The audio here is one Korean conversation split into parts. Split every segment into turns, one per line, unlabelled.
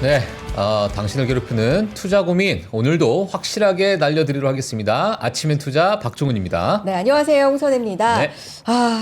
네, 당신을 괴롭히는 투자 고민 오늘도 확실하게 날려드리도록 하겠습니다. 아침엔 투자 박종훈입니다.
네, 안녕하세요. 홍선혜입니다.
네.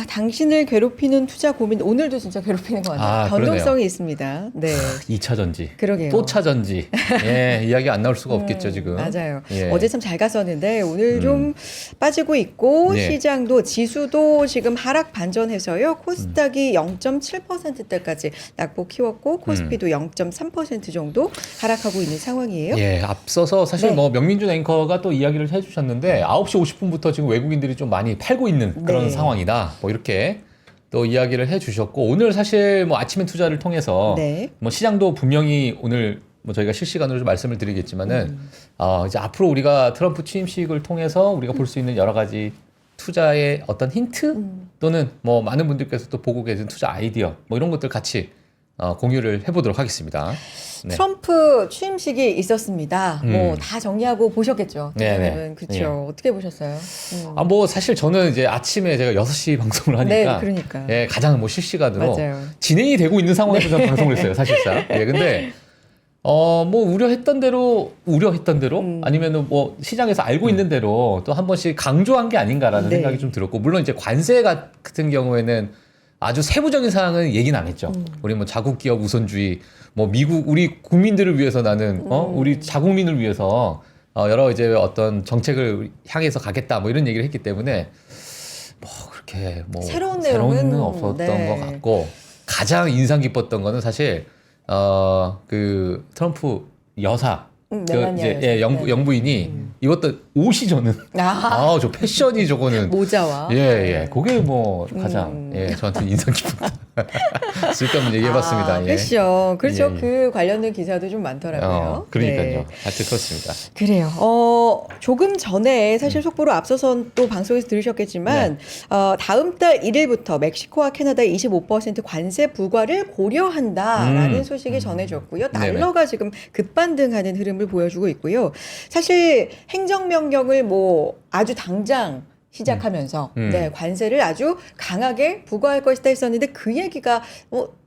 당신을 괴롭히는 투자 고민 오늘도 진짜 괴롭히는 것 같아요. 변동성이
그러네요.
있습니다. 네.
2차 전지,
그러게요.
또 차 전지. 예, 이야기 안 나올 수가 없겠죠 지금.
맞아요.
예.
어제 참 잘 갔었는데 오늘 좀 빠지고 있고
네.
시장도 지수도 지금 하락 반전해서요. 코스닥이 0.7%대까지 낙폭 키웠고 코스피도 0.3% 정도 하락하고 있는 상황이에요.
예, 앞서서 사실
네.
뭐 명민준 앵커가 또 이야기를 해주셨는데 9시 50분부터 지금 외국인들이 좀 많이 팔고 있는 그런
네.
상황이다. 뭐 이렇게 또 이야기를 해주셨고 오늘 사실 뭐 아침엔 투자를 통해서
네.
뭐 시장도 분명히 오늘 뭐 저희가 실시간으로 좀 말씀을 드리겠지만은 이제 앞으로 우리가 트럼프 취임식을 통해서 우리가 볼 수 있는 여러 가지 투자의 어떤 힌트 또는 뭐 많은 분들께서 또 보고 계신 투자 아이디어 뭐 이런 것들 같이 공유를 해보도록 하겠습니다. 네.
트럼프 취임식이 있었습니다. 뭐
음.
다 정리하고 보셨겠죠.
네네.
대표님은. 그렇죠.
예.
어떻게 보셨어요?
뭐 사실 저는 이제 아침에 제가 6시 방송을 하니까
네, 그러니까.
예, 가장 뭐 실시간으로
맞아요.
진행이 되고 있는 상황에서 저는 방송을 했어요, 사실상. 예, 근데 뭐 우려했던 대로 아니면은 뭐 시장에서 알고 있는 대로 또 한 번씩 강조한 게 아닌가라는
네.
생각이 좀 들었고 물론 이제 관세 같은 경우에는 아주 세부적인 사항은 얘기는 안 했죠. 우리 뭐 자국 기업 우선주의, 뭐 미국 우리 국민들을 위해서 나는 우리 자국민을 위해서 여러 이제 어떤 정책을 향해서 가겠다 뭐 이런 얘기를 했기 때문에 뭐 그렇게 뭐
새로운
새로운
내용은
는 없었던
네.
것 같고 가장 인상 깊었던 거는 사실 그 트럼프 여사
멜라니아 여사. 네.
영부인이 입었던 옷이 저는 저 패션이 저거는
모자와.
예. 그게 뭐 가장 저한테 인상 깊었다. 쓸데없는 얘기해봤습니다. 예.
패션. 그렇죠.
예.
그 관련된 기사도 좀 많더라고요.
그러니까요.
네.
하여튼 그렇습니다.
그래요. 조금 전에 사실 속보로 앞서선 또 방송에서 들으셨겠지만 다음 달 1일부터 멕시코와 캐나다의 25% 관세 부과를 고려한다라는 소식이 전해졌고요. 달러가 지금 급반등하는 흐름을 보여주고 있고요. 사실 행정명령을 뭐 아주 당장 시작하면서 네, 관세를 아주 강하게 부과할 것이다 했었는데 그 얘기가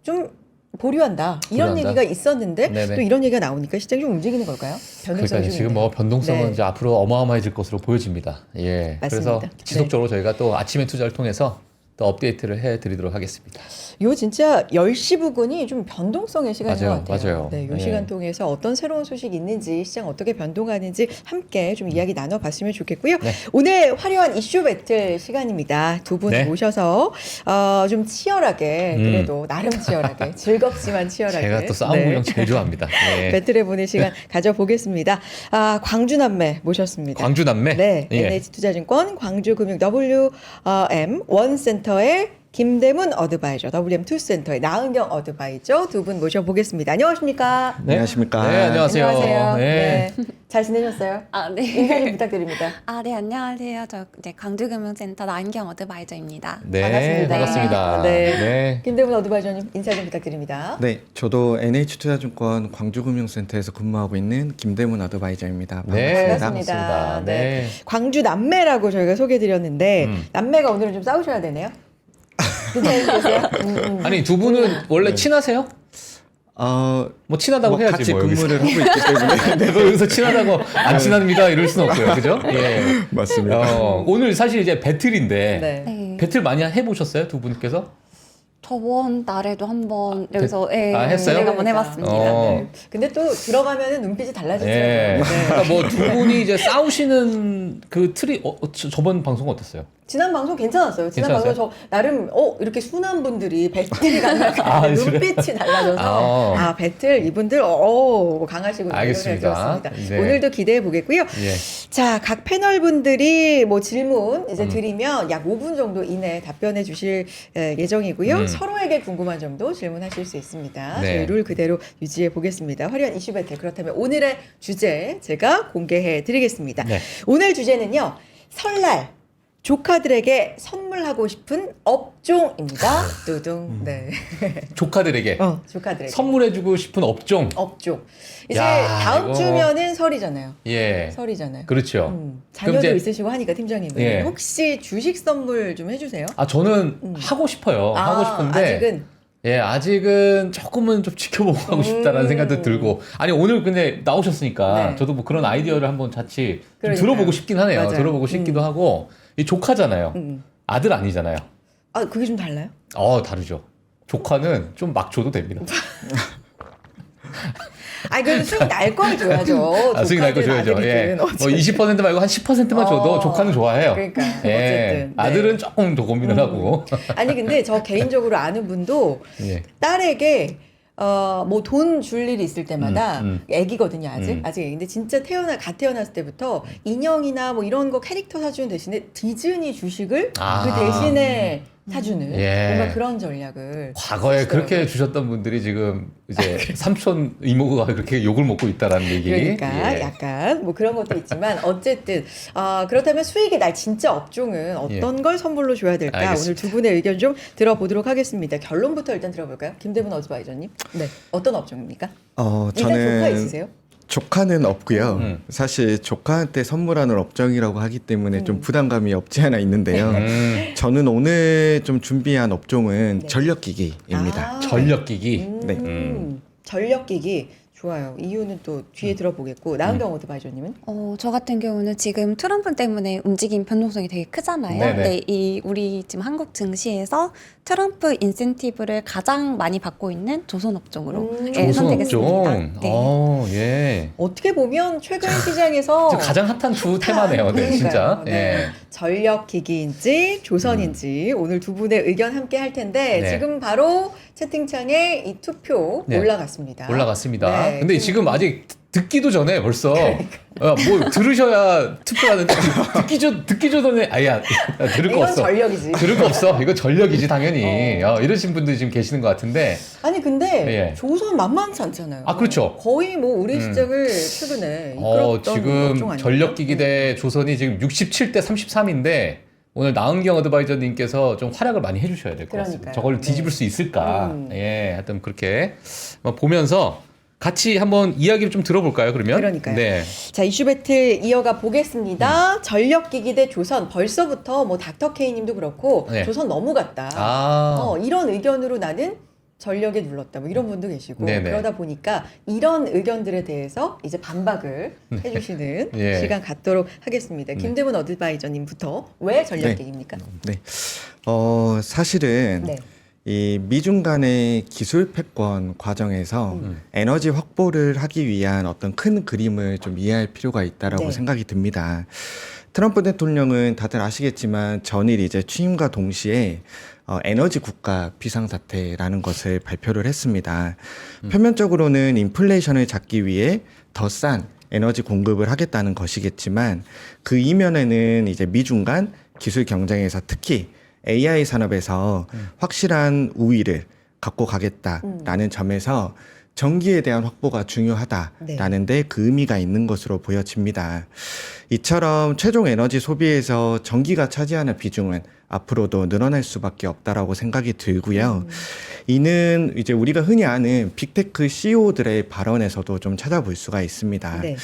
좀 보류한다 이런
보류한다?
얘기가 있었는데
네네.
또 이런 얘기가 나오니까 시장이 좀 움직이는 걸까요? 변동성이
그러니까
좀
지금
있네요.
뭐 변동성은
네.
이제 앞으로 어마어마해질 것으로 보여집니다. 예. 그래서
맞습니다.
지속적으로 저희가 또 아침에 투자를 통해서 또 업데이트를 해드리도록 하겠습니다.
요 진짜 10시 부근이 좀 변동성의 시간인
맞아요,
것 같아요.
맞아요.
네, 요
네.
시간 통해서 어떤 새로운 소식이 있는지 시장 어떻게 변동하는지 함께 좀 이야기 나눠봤으면 좋겠고요.
네.
오늘 화려한 이슈 배틀 시간입니다. 두 분
네.
모셔서 좀 치열하게 그래도 나름 치열하게 즐겁지만 치열하게
제가 또 싸움 구경 제일 좋아합니다. 예.
배틀해보는 시간 가져보겠습니다. 광주 남매 모셨습니다.
광주 남매?
네,
예.
NH투자증권 광주금융 WM 원센터의 김대문 어드바이저, WM2센터의 나은경 어드바이저 두 분 모셔보겠습니다. 안녕하십니까?
네.
안녕하십니까.
네, 안녕하세요.
안녕하세요.
네.
네. 잘 지내셨어요?
네.
인사 좀 부탁드립니다.
네, 안녕하세요. 저 이제 광주금융센터 나은경 어드바이저입니다.
네,
반갑습니다.
반갑습니다.
네.
네.
김대문 어드바이저님 인사 좀 부탁드립니다.
네, 저도 NH투자증권 광주금융센터에서 근무하고 있는 김대문 어드바이저입니다.
네,
반갑습니다.
반갑습니다. 네.
광주 남매라고 저희가 소개해드렸는데 남매가 오늘은 좀 싸우셔야 되네요. 괜찮으세요?
아니 두 분은 원래 친하세요? 뭐 친하다고 해야지
같이
뭐 여기서.
근무를 하고 있기 때문에
내가 여기서 친하다고 안 친합니다 이럴 순 없고요, 그죠? 예.
맞습니다.
오늘 사실 이제 배틀인데
네.
네.
배틀 많이 해보셨어요, 두 분께서?
저번 달에도 한번 여기서
했어요?
제가 한번 해봤습니다.
어.
네. 근데 또 들어가면은 눈빛이 달라지더라고요.
예.
네.
그러니까 뭐 두 분이 이제 싸우시는 그 틀이 저번 방송은 어땠어요?
지난 방송 괜찮았어요. 지난
괜찮았어요?
방송 저 나름 이렇게 순한 분들이 배틀이 가능하게
그래요?
눈빛이 달라져서 배틀 이분들 강하시군요.
알겠습니다.
이런 생각이 들었습니다.
네.
오늘도 기대해 보겠고요.
예.
자, 각 패널 분들이 뭐 질문 이제 드리면 약 5분 정도 이내에 답변해 주실 예정이고요. 서로에게 궁금한 점도 질문하실 수 있습니다.
네.
저희 룰 그대로 유지해 보겠습니다. 화려한 이슈 배틀. 그렇다면 오늘의 주제 제가 공개해 드리겠습니다.
네.
오늘 주제는요. 설날 조카들에게 선물하고 싶은 업종입니다. 뚜둥. 네.
조카들에게
조카들에게.
선물해주고 싶은 업종.
업종. 이제
야,
다음
이거
주면은 설이잖아요.
예.
설이잖아요.
그렇죠.
자녀도
이제-
있으시고 하니까 팀장님은
예.
혹시 주식 선물 좀 해주세요?
저는 하고 싶어요. 하고 싶은데
아직은
예, 아직은 조금은 좀 지켜보고 가고 싶다라는 생각도 들고. 아니, 오늘 근데 나오셨으니까
네.
저도 뭐 그런 아이디어를 한번 같이 좀
그러니까요.
들어보고 싶긴 하네요.
맞아요.
들어보고 싶기도 하고. 이 조카잖아요. 아들 아니잖아요.
아, 그게 좀 달라요?
다르죠. 조카는 좀 막 줘도 됩니다.
아, 그래도 수익 날 건 줘야죠.
수익 날 거 줘야죠. 예. 뭐 20% 말고 한 10%만 줘도 조카는 좋아해요.
그러니까
예.
어쨌든 네.
아들은 조금 더 고민을 하고.
아니 근데 저 개인적으로 아는 분도
예.
딸에게 뭐 돈 줄 일이 있을 때마다 애기거든요 아직 아직 애기인데 진짜 갓 태어났을 때부터 인형이나 뭐 이런 거 캐릭터 사주는 대신에 디즈니 주식을 그 대신에 사주는
예.
뭔가 그런 전략을
과거에
쓰시더라고요.
그렇게 주셨던 분들이 지금 이제 삼촌 이모가 그렇게 욕을 먹고 있다라는 얘기.
그러니까
예.
약간 뭐 그런 것도 있지만 어쨌든 그렇다면 수익이 날 진짜 업종은 어떤 걸 선물로 줘야 될까?
예. 알겠습니다.
오늘 두 분의 의견 좀 들어보도록 하겠습니다. 결론부터 일단 들어볼까요? 김대문 어드바이저님. 네, 어떤 업종입니까? 일단 조카 있으세요?
조카는 없고요. 사실 조카한테 선물하는 업종이라고 하기 때문에 좀 부담감이 없지 않아 있는데요. 저는 오늘 좀 준비한 업종은
네.
전력기기입니다.
전력기기.
네.
전력기기 좋아요. 이유는 또 뒤에 들어보겠고 나은경 어드바이저님은
저 같은 경우는 지금 트럼프 때문에 움직임 변동성이 되게 크잖아요.
네네.
근데 우리 지금 한국 증시에서 트럼프 인센티브를 가장 많이 받고 있는 조선 업종으로 선택했습니다.
조선업종.
네.
예.
어떻게 보면 최근 시장에서
지금 가장 핫한 두 테마네요. 네,
그러니까요.
진짜.
네.
예.
전력기기인지 조선인지 오늘 두 분의 의견 함께 할 텐데
네.
지금 바로 채팅창에 이 투표
네.
올라갔습니다.
올라갔습니다.
네.
근데 지금 아직 듣기도 전에 벌써 뭐 들으셔야 투표하는데 듣기 전에 아야 들을 거
이건
없어.
전력이지.
들을 거 없어. 이거 전력이지 당연히. 이러신 분들이 지금 계시는 것 같은데.
아니 근데
예.
조선 만만치 않잖아요.
아, 그렇죠.
거의 뭐 우리 시장을 최근에 이끌었던 업종
지금
아닙니까?
전력기기 대 조선이 지금 67대 33인데 오늘 나은경 어드바이저님께서 좀 활약을 많이 해주셔야 될 것 같습니다.
그러니까요.
저걸 뒤집을
네.
수 있을까? 예, 하여튼 그렇게 보면서 같이 한번 이야기를 좀 들어볼까요? 그러면.
그러니까요.
네.
자, 이슈 배틀 이어가 보겠습니다. 전력기기 대 조선. 벌써부터 뭐 닥터케이님도 그렇고
네.
조선 너무 갔다. 이런 의견으로 나는 전력에 눌렀다. 뭐 이런 분도 계시고
네네.
그러다 보니까 이런 의견들에 대해서 이제 반박을 해주시는
예.
시간 갖도록 하겠습니다. 김대문 어드바이저님부터 왜 전력기기입니까?
네. 사실은
네.
이 미중 간의 기술 패권 과정에서 에너지 확보를 하기 위한 어떤 큰 그림을 좀 이해할 필요가 있다라고
네.
생각이 듭니다. 트럼프 대통령은 다들 아시겠지만 전일 이제 취임과 동시에 에너지 국가 비상사태라는 것을 발표를 했습니다. 표면적으로는 인플레이션을 잡기 위해 더 싼 에너지 공급을 하겠다는 것이겠지만 그 이면에는 이제 미중 간 기술 경쟁에서 특히 AI 산업에서 확실한 우위를 갖고 가겠다라는 점에서 전기에 대한 확보가 중요하다라는 데 그 의미가 있는 것으로 보여집니다. 이처럼 최종 에너지 소비에서 전기가 차지하는 비중은 앞으로도 늘어날 수밖에 없다라고 생각이 들고요. 이는 이제 우리가 흔히 아는 빅테크 CEO들의 발언에서도 좀 찾아볼 수가 있습니다.
네.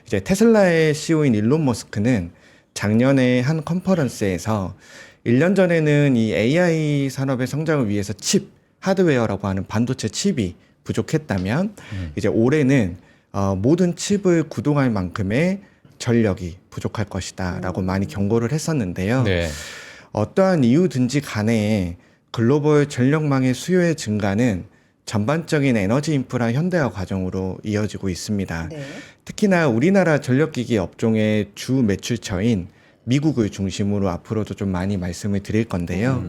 이제 테슬라의 CEO인 일론 머스크는 작년에 한 컨퍼런스에서 1년 전에는 이 AI 산업의 성장을 위해서 하드웨어라고 하는 반도체 칩이 부족했다면 이제 올해는 모든 칩을 구동할 만큼의 전력이 부족할 것이다라고 많이 경고를 했었는데요.
네.
어떠한 이유든지 간에 글로벌 전력망의 수요의 증가는 전반적인 에너지 인프라 현대화 과정으로 이어지고 있습니다.
네.
특히나 우리나라 전력기기 업종의 주 매출처인 미국을 중심으로 앞으로도 좀 많이 말씀을 드릴 건데요.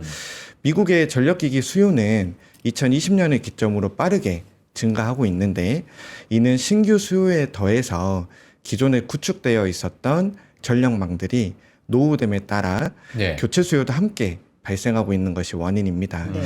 미국의 전력기기 수요는 2020년을 기점으로 빠르게 증가하고 있는데 이는 신규 수요에 더해서 기존에 구축되어 있었던 전력망들이 노후됨에 따라
네.
교체 수요도 함께 발생하고 있는 것이 원인입니다.
네.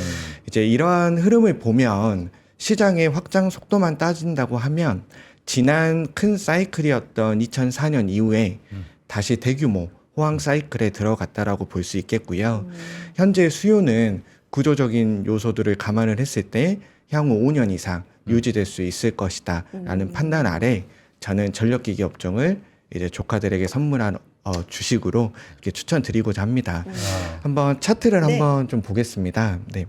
이제 이러한 흐름을 보면 시장의 확장 속도만 따진다고 하면 지난 큰 사이클이었던 2004년 이후에 다시 대규모 호황 사이클에 들어갔다라고 볼 수 있겠고요. 현재 수요는 구조적인 요소들을 감안을 했을 때 향후 5년 이상 유지될 수 있을 것이다 라는 판단 아래 저는 전력기기 업종을 이제 조카들에게 선물한 주식으로 이렇게 추천드리고자 합니다. 한번 차트를
네.
한번 좀 보겠습니다. 네.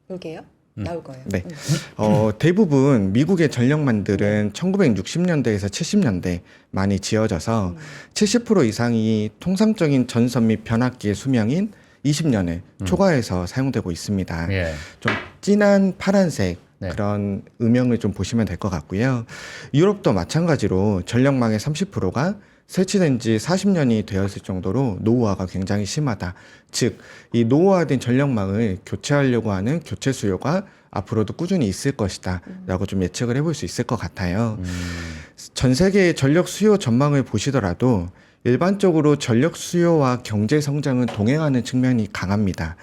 볼게요. 나올 거예요.
네. 대부분 미국의 전력망들은 1960년대에서 70년대 많이 지어져서 70% 이상이 통상적인 전선 및 변압기의 수명인 20년을 초과해서 사용되고 있습니다.
예.
좀 진한 파란색
네.
그런 음영을 좀 보시면 될 것 같고요. 유럽도 마찬가지로 전력망의 30%가 설치된 지 40년이 되었을 정도로 노후화가 굉장히 심하다. 즉, 이 노후화된 전력망을 교체하려고 하는 교체 수요가 앞으로도 꾸준히 있을 것이다 라고 좀 예측을 해볼 수 있을 것 같아요. 전 세계의 전력 수요 전망을 보시더라도 일반적으로 전력 수요와 경제 성장은 동행하는 측면이 강합니다.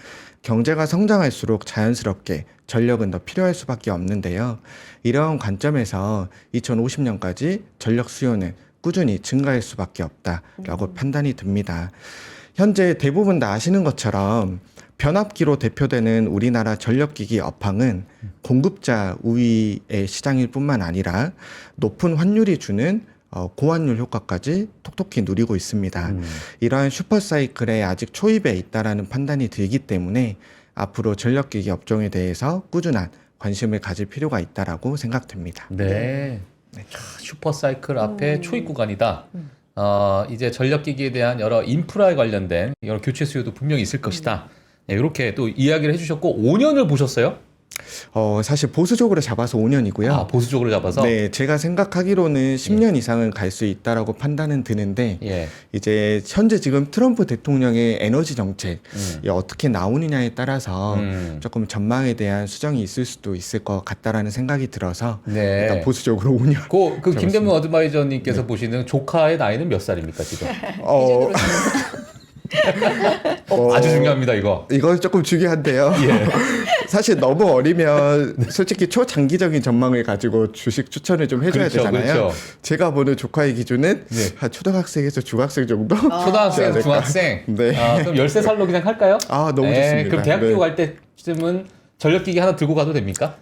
경제가 성장할수록 자연스럽게 전력은 더 필요할 수밖에 없는데요. 이러한 관점에서 2050년까지 전력 수요는 꾸준히 증가할 수밖에 없다라고 판단이 듭니다. 현재 대부분 다 아시는 것처럼 변압기로 대표되는 우리나라 전력기기 업황은 공급자 우위의 시장일 뿐만 아니라 높은 환율이 주는 고환율 효과까지 톡톡히 누리고 있습니다. 이러한 슈퍼사이클에 아직 초입에 있다라는 판단이 들기 때문에 앞으로 전력기기 업종에 대해서 꾸준한 관심을 가질 필요가 있다라고 생각됩니다.
네. 자, 슈퍼사이클 앞에 초입 구간이다. 이제 전력기기에 대한 여러 인프라에 관련된 여러 교체 수요도 분명히 있을 것이다. 네, 이렇게 또 이야기를 해주셨고 5년을 보셨어요?
사실 보수적으로 잡아서 5년이고요.
아, 보수적으로 잡아서?
네, 제가 생각하기로는 10년 이상은 갈 수 있다라고 판단은 드는데
예.
이제 현재 지금 트럼프 대통령의 에너지 정책이 어떻게 나오느냐에 따라서 조금 전망에 대한 수정이 있을 수도 있을 것 같다라는 생각이 들어서
네.
일단 보수적으로 5년.
그 김대문 어드바이저님께서 보시는 조카의 나이는 몇 살입니까 지금?
어,
아주 중요합니다 이거.
이건 조금 중요한데요.
예.
사실 너무 어리면 솔직히 초장기적인 전망을 가지고 주식 추천을 좀 해줘야
그렇죠,
되잖아요.
그렇죠.
제가 보는 조카의 기준은
네.
한 초등학생에서 중학생 정도?
초등학생,
않을까.
중학생.
네.
그럼 13살로 그냥 할까요?
너무
네,
좋습니다.
그럼 대학교
네.
갈 때쯤은 전력기기 하나 들고 가도 됩니까?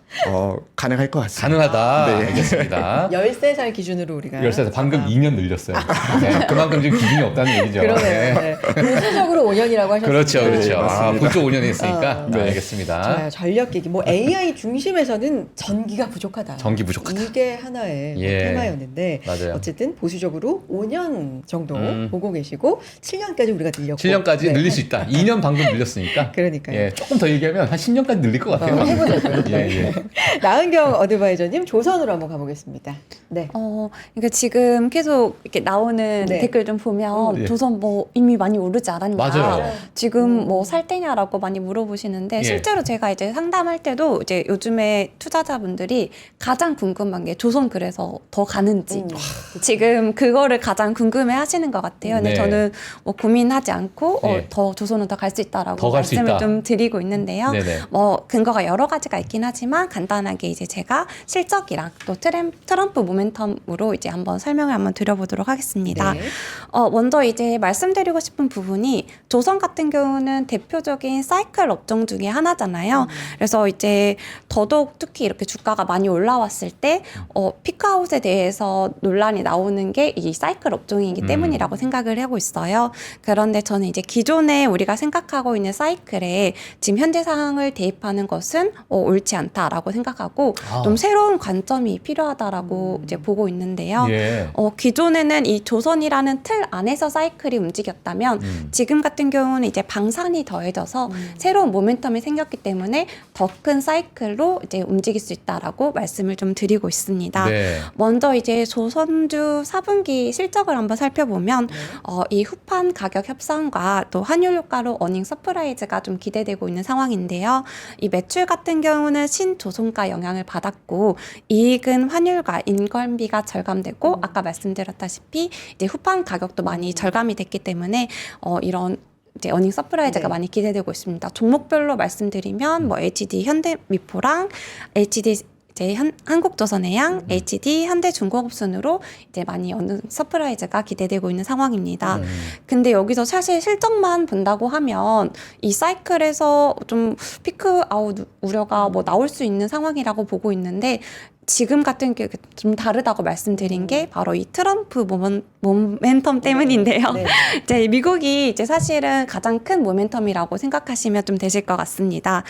가능할 것 같습니다.
가능하다.
네.
알겠습니다.
13살 기준으로 우리가
13살 방금 2년 늘렸어요. 네, 그만큼 지금 기준이 없다는 얘기죠.
그러네요. 네. 보수적으로 5년이라고 하셨습니다.
그렇죠, 그렇죠.
네, 맞습니다.
보쪽 5년 했으니까.
네.
알겠습니다.
좋아요. 전력기기. 뭐 AI 중심에서는 전기가 부족하다.
전기 부족하다.
이게 하나의 뭐
예.
테마였는데
맞아요.
어쨌든 보수적으로 5년 정도 보고 계시고 7년까지 우리가 늘렸고
7년까지
네.
늘릴 수 있다. 2년 방금 늘렸으니까.
그러니까요.
예, 조금 더 얘기하면 한 10년까지 늘릴 것 같아요.
해보자고요.
예, 예.
나은경 어드바이저님 조선으로 한번 가보겠습니다. 네.
그러니까 지금 계속 이렇게 나오는
네.
댓글 좀 보면
예.
조선 뭐 이미 많이 오르지 않았냐.
맞아요.
지금 뭐 살 때냐라고 많이 물어보시는데
예.
실제로 제가 이제 상담할 때도 이제 요즘에 투자자분들이 가장 궁금한 게 조선 그래서 더 가는지 지금 그거를 가장 궁금해 하시는 것 같아요. 근데
네.
저는 뭐 고민하지 않고
예.
더 조선은 더 갈 수 있다라고
더 갈 수
말씀을
있다.
좀 드리고 있는데요.
네네.
뭐 근거가 여러 가지가 있긴 하지만 간단하게 이제 제가 실적이랑 또 트럼프 모멘텀으로 이제 한번 설명을 한번 드려보도록 하겠습니다.
네.
먼저 이제 말씀드리고 싶은 부분이 조선 같은 경우는 대표적인 사이클 업종 중에 하나잖아요. 그래서 이제 더더욱 특히 이렇게 주가가 많이 올라왔을 때 피크아웃에 대해서 논란이 나오는 게 이 사이클 업종이기 때문이라고 생각을 하고 있어요. 그런데 저는 이제 기존에 우리가 생각하고 있는 사이클에 지금 현재 상황을 대입하는 것은 옳지 않다라고 생각하고 좀 새로운 관점이 필요하다라고 이제 보고 있는데요.
예.
기존에는 이 조선이라는 틀 안에서 사이클이 움직였다면 지금 같은 경우는 이제 방산이 더해져서 새로운 모멘텀이 생겼기 때문에 더 큰 사이클로 이제 움직일 수 있다라고 말씀을 좀 드리고 있습니다.
네.
먼저 이제 조선주 4분기 실적을 한번 살펴보면 이 후판 가격 협상과 또 환율 효과로 어닝 서프라이즈가 좀 기대되고 있는 상황인데요. 이 매출 같은 경우는 신조선가 영향을 받았고 이익은 환율과 인건비가 절감되고 아까 말씀드렸다시피 이제 후판 가격도 많이 절감이 됐기 때문에 이런 이제 어닝 서프라이즈가
네.
많이 기대되고 있습니다. 종목별로 말씀드리면 뭐 HD 현대미포랑 HD 이제 한국조선해양, HD 현대중공업 순으로 이제 많이 어느 서프라이즈가 기대되고 있는 상황입니다. 근데 여기서 사실 실적만 본다고 하면 이 사이클에서 좀 피크 아웃 우려가 뭐 나올 수 있는 상황이라고 보고 있는데 지금 같은 경우 좀 다르다고 말씀드린 게 바로 이 트럼프 모멘텀 때문인데요.
네.
이제 미국이 이제 사실은 가장 큰 모멘텀이라고 생각하시면 좀 되실 것 같습니다.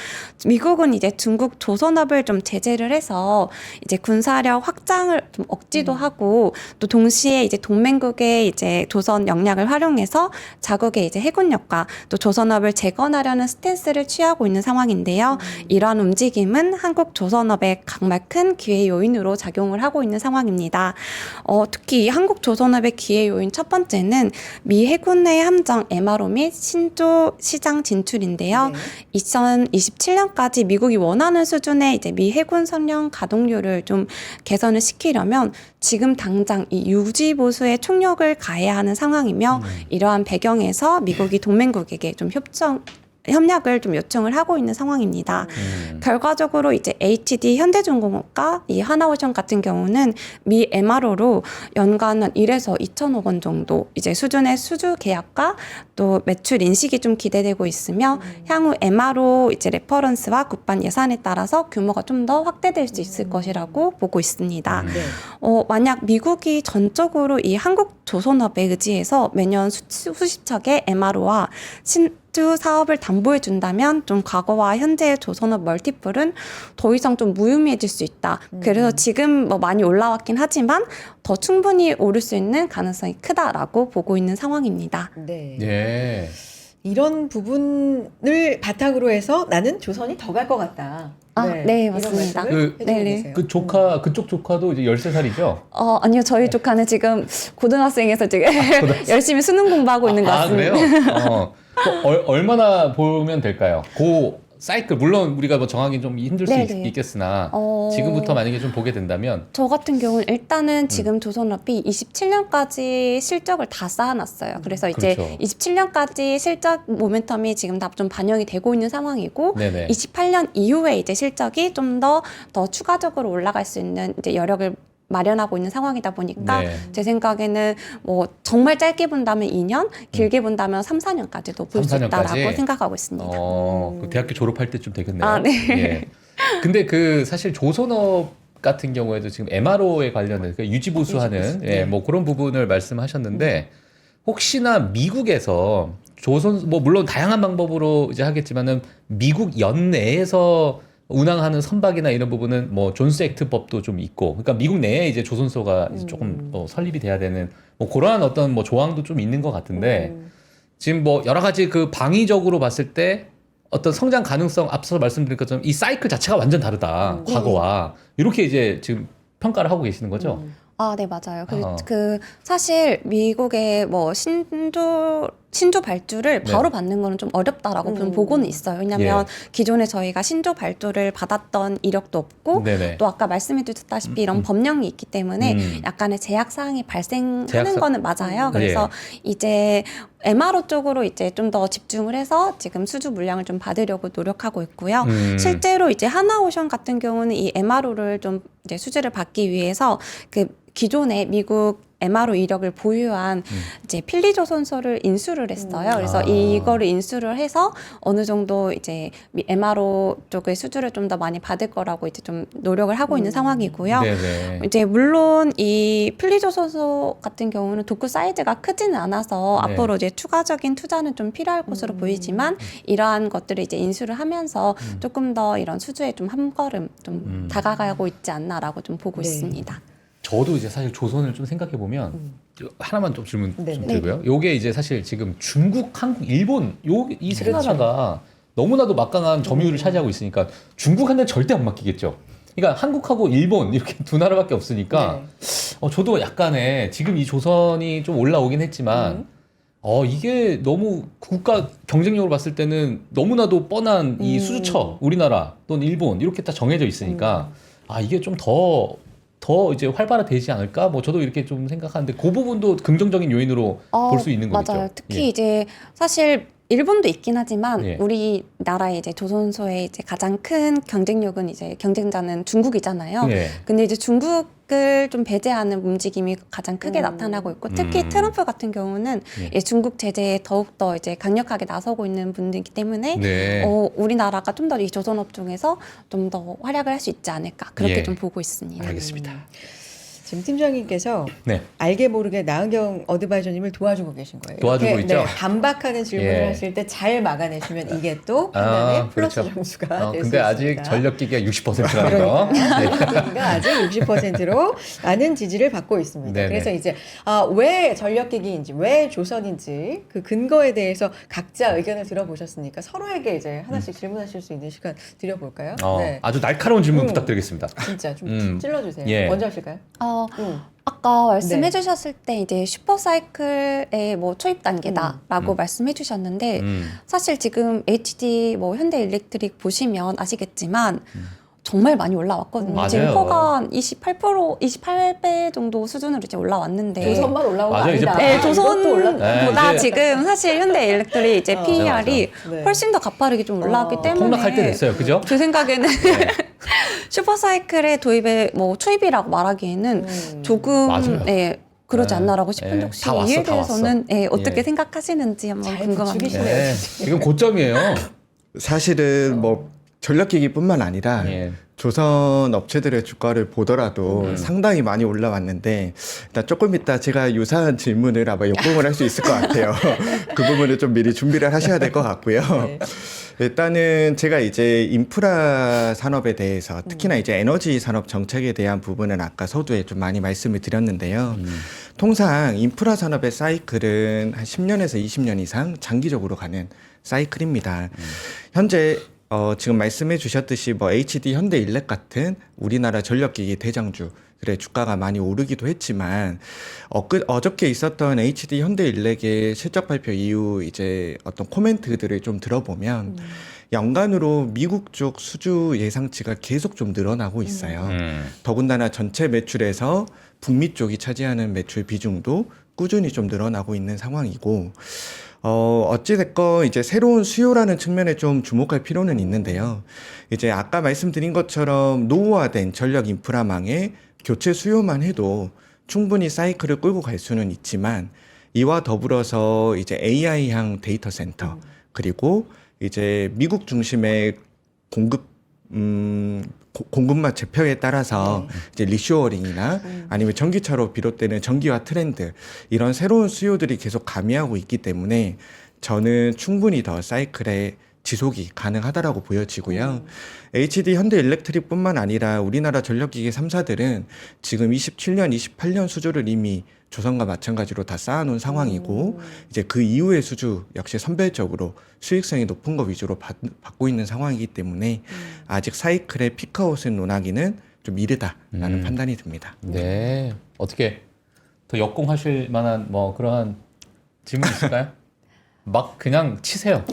미국은 이제 중국 조선업을 좀 제재를 해서 이제 군사력 확장을 좀 억지도 하고 또 동시에 이제 동맹국의 이제 조선 역량을 활용해서 자국의 이제 해군력과 또 조선업을 재건하려는 스탠스를 취하고 있는 상황인데요. 이러한 움직임은 한국 조선업의 정말 큰 기회 요인으로 작용을 하고 있는 상황입니다. 특히 이 한국 조선업의 기회 요인 첫 번째는 미 해군의 함정 MRO 및 신조 시장 진출인데요.
네.
2027년까지 미국이 원하는 수준의 이제 미 해군 선령 가동률을 좀 개선을 시키려면 지금 당장 이 유지 보수의 총력을 가해야 하는 상황이며 이러한 배경에서 미국이 동맹국에게 좀 협력을 좀 요청을 하고 있는 상황입니다. 결과적으로 이제 HD 현대중공업과 이 하나오션 같은 경우는 미 MRO로 연간 한 1에서 2천억 원 정도 이제 수준의 수주 계약과 또 매출 인식이 좀 기대되고 있으며 향후 MRO 이제 레퍼런스와 국방 예산에 따라서 규모가 좀 더 확대될 수 있을 것이라고 보고 있습니다.
네.
만약 미국이 전적으로 이 한국 조선업에 의지해서 매년 수십 척의 MRO와 신주 사업을 담보해 준다면 좀 과거와 현재의 조선업 멀티플은 더 이상 좀 무의미해질 수 있다. 그래서 지금 뭐 많이 올라왔긴 하지만 더 충분히 오를 수 있는 가능성이 크다라고 보고 있는 상황입니다.
네.
예.
이런 부분을 바탕으로 해서 나는 조선이 더 갈 것 같다.
네,
이런
맞습니다.
말씀을 해주고
네네.
계세요.
그 조카 그쪽 조카도 이제 13살이죠?
아니요, 저희 조카는 지금 고등학생에서 지금 열심히 수능 공부하고 있는 것 같습니다.
그래요? 얼마나 보면 될까요? 사이클 물론 우리가 뭐 정하기 좀 힘들 수
네네.
있겠으나
어.
지금부터 만약에 좀 보게 된다면
저 같은 경우는 일단은 지금 조선업이 27년까지 실적을 다 쌓아놨어요. 그래서 이제
그렇죠.
27년까지 실적 모멘텀이 지금 다 좀 반영이 되고 있는 상황이고,
네네.
28년 이후에 이제 실적이 좀 더 추가적으로 올라갈 수 있는 이제 여력을 마련하고 있는 상황이다 보니까
네.
제 생각에는 뭐 정말 짧게 본다면 2년, 길게 본다면 3, 4년까지도 볼 수
3, 4년까지?
있다라고 생각하고 있습니다.
그 대학교 졸업할 때쯤 되겠네요.
아, 네.
예. 근데 그 사실 조선업 같은 경우에도 지금 MRO에 관련된 그 유지보수하는
유지보수.
예, 뭐 그런 부분을 말씀하셨는데 혹시나 미국에서 조선 뭐 물론 다양한 방법으로 이제 하겠지만은 미국 연내에서 운항하는 선박이나 이런 부분은 뭐 존스 액트법도 좀 있고, 그러니까 미국 내에 이제 조선소가 이제 조금 설립이 돼야 되는 뭐 그러한 어떤 뭐 조항도 좀 있는 것 같은데 지금 뭐 여러 가지 그 방위적으로 봤을 때 어떤 성장 가능성 앞서 말씀드린 것처럼 이 사이클 자체가 완전 다르다 과거와 이렇게 이제 지금 평가를 하고 계시는 거죠.
네, 맞아요.
어.
그 사실 미국의 뭐 신조 발주를
네.
바로 받는 거는 좀 어렵다라고 좀 보고는 있어요. 왜냐하면 기존에 저희가 신조 발주를 받았던 이력도 없고
네네.
또 아까 말씀해주셨다시피 이런 법령이 있기 때문에 약간의 제약 사항이 발생하는
제약사-
거는 맞아요. 그래서 이제 MRO 쪽으로 이제 좀 더 집중을 해서 지금 수주 물량을 좀 받으려고 노력하고 있고요. 실제로 이제 하나오션 같은 경우는 이 MRO를 좀 이제 수주를 받기 위해서 그 기존의 미국 MRO 이력을 보유한 이제 필리조선소를 인수를 했어요. 그래서
아.
이거를 인수를 해서 어느 정도 이제 MRO 쪽의 수주를 좀 더 많이 받을 거라고 이제 좀 노력을 하고 있는 상황이고요.
네네.
이제 물론 이 필리조선소 같은 경우는 도크 사이즈가 크지는 않아서
네.
앞으로 이제 추가적인 투자는 좀 필요할 것으로 보이지만 이러한 것들을 이제 인수를 하면서 조금 더 이런 수주에 좀 한 걸음 좀 다가가고 있지 않나라고 좀 보고
네.
있습니다.
저도 이제 사실 조선을 좀 생각해 보면 하나만 좀 질문 좀
네네.
드리고요. 요게 이제 사실 지금 중국, 한국, 일본 이 세
그렇죠.
나라가 너무나도 막강한 점유율을 차지하고 있으니까 중국한테는 절대 안 맡기겠죠. 그러니까 한국하고 일본 이렇게 두 나라밖에 없으니까 저도 약간의 지금 이 조선이 좀 올라오긴 했지만 이게 너무 국가 경쟁력으로 봤을 때는 너무나도 뻔한 이 수주처 우리나라 또는 일본 이렇게 다 정해져 있으니까 이게 좀 더 이제 활발화되지 않을까? 뭐 저도 이렇게 좀 생각하는데 그 부분도 긍정적인 요인으로 볼 수 있는 거겠죠.
맞아요. 특히
예.
이제 사실 일본도 있긴 하지만
예.
우리나라의 이제 조선소의 이제 가장 큰 경쟁력은 이제 경쟁자는 중국이잖아요.
예.
근데 이제 중국을 좀 배제하는 움직임이 가장 크게 나타나고 있고 특히 트럼프 같은 경우는
예.
이 중국 제재에 더욱더 이제 강력하게 나서고 있는 분들이기 때문에
네.
우리나라가 좀 더 이 조선업종에서 좀 더 활약을 할 수 있지 않을까 그렇게
예.
좀 보고 있습니다.
알겠습니다.
지금 팀장님께서
네.
알게 모르게 나은경 어드바이저님을 도와주고 계신 거예요.
도와주고
이렇게,
있죠?
네, 반박하는 질문을
예.
하실 때 잘 막아내시면 이게 또 판단의 플러스
그렇죠.
점수가 될 수
근데
있습니다.
아직 전력기기가 60%라는 거.
전력기기가 아직 60%로 많은 지지를 받고 있습니다.
네네.
그래서 이제 왜 전력기기인지, 왜 조선인지 그 근거에 대해서 각자 의견을 들어보셨으니까 서로에게 이제 하나씩 질문하실 수 있는 시간 드려볼까요? 네,
아주 날카로운 질문 부탁드리겠습니다.
진짜 좀 찔러주세요.
예.
먼저 하실까요?
아까 말씀해
네.
주셨을 때 이제 슈퍼사이클의 뭐 초입 단계다라고 말씀해 주셨는데 사실 지금 HD 뭐 현대일렉트릭 보시면 아시겠지만 정말 많이 올라왔거든요.
맞아요.
지금 코가 28배 정도 수준으로 이제 올라왔는데
조선만 올라온 거
맞아요. 이제
아니다.
네,
이것도 올랐다.
조선보다
네, 이제-
지금 사실 현대일렉트릭 이제 PER이
맞아. 네.
훨씬 더 가파르게 좀 올라왔기 때문에
폭락할 때 됐어요. 그죠?
제 생각에는 슈퍼사이클의 도입에 뭐 초입이라고 말하기에는 조금
맞아요.
그러지
네.
않나라고 싶은데
네.
혹시
다 왔어,
이에
다 왔어.
대해서는 어떻게
예.
생각하시는지 한번
잘
궁금합니다.
부추기시네요.
네. 지금 고점이에요.
사실은 뭐 전력기기뿐만 아니라
예.
조선 업체들의 주가를 보더라도 상당히 많이 올라왔는데 일단 조금 이따 제가 유사한 질문을 아마 역공을 할 수 있을 것 같아요. 그 부분을 좀 미리 준비를 하셔야 될 것 같고요.
네.
일단은 제가 이제 인프라 산업에 대해서 특히나 이제 에너지 산업 정책에 대한 부분은 아까 서두에 좀 많이 말씀을 드렸는데요. 통상 인프라 산업의 사이클은 한 10년에서 20년 이상 장기적으로 가는 사이클입니다. 현재 지금 말씀해 주셨듯이 뭐 HD 현대일렉 같은 우리나라 전력기기 대장주들의 주가가 많이 오르기도 했지만 어저께 있었던 HD 현대일렉의 실적 발표 이후 이제 어떤 코멘트들을 좀 들어보면 연간으로 미국 쪽 수주 예상치가 계속 좀 늘어나고 있어요. 더군다나 전체 매출에서 북미 쪽이 차지하는 매출 비중도 꾸준히 좀 늘어나고 있는 상황이고 어찌됐건 이제 새로운 수요라는 측면에 좀 주목할 필요는 있는데요. 이제 아까 말씀드린 것처럼 노후화된 전력 인프라망의 교체 수요만 해도 충분히 사이클을 끌고 갈 수는 있지만 이와 더불어서 이제 AI향 데이터 센터 그리고 이제 미국 중심의 공급망 재편에 따라서 이제 리쇼어링이나 아니면 전기차로 비롯되는 전기화 트렌드 이런 새로운 수요들이 계속 가미하고 있기 때문에 저는 충분히 더 사이클의 지속이 가능하다라고 보여지고요. HD 현대일렉트릭뿐만 아니라 우리나라 전력기기 3사들은 지금 27년, 28년 수주를 이미 조선과 마찬가지로 다 쌓아놓은 상황이고 이제 그 이후의 수주 역시 선별적으로 수익성이 높은 거 위주로 받고 있는 상황이기 때문에 아직 사이클의 피크아웃을 논하기는 좀 이르다라는 판단이 듭니다.
네. 어떻게 더 역공하실 만한 뭐 그러한 질문 있을까요? 막 그냥 치세요.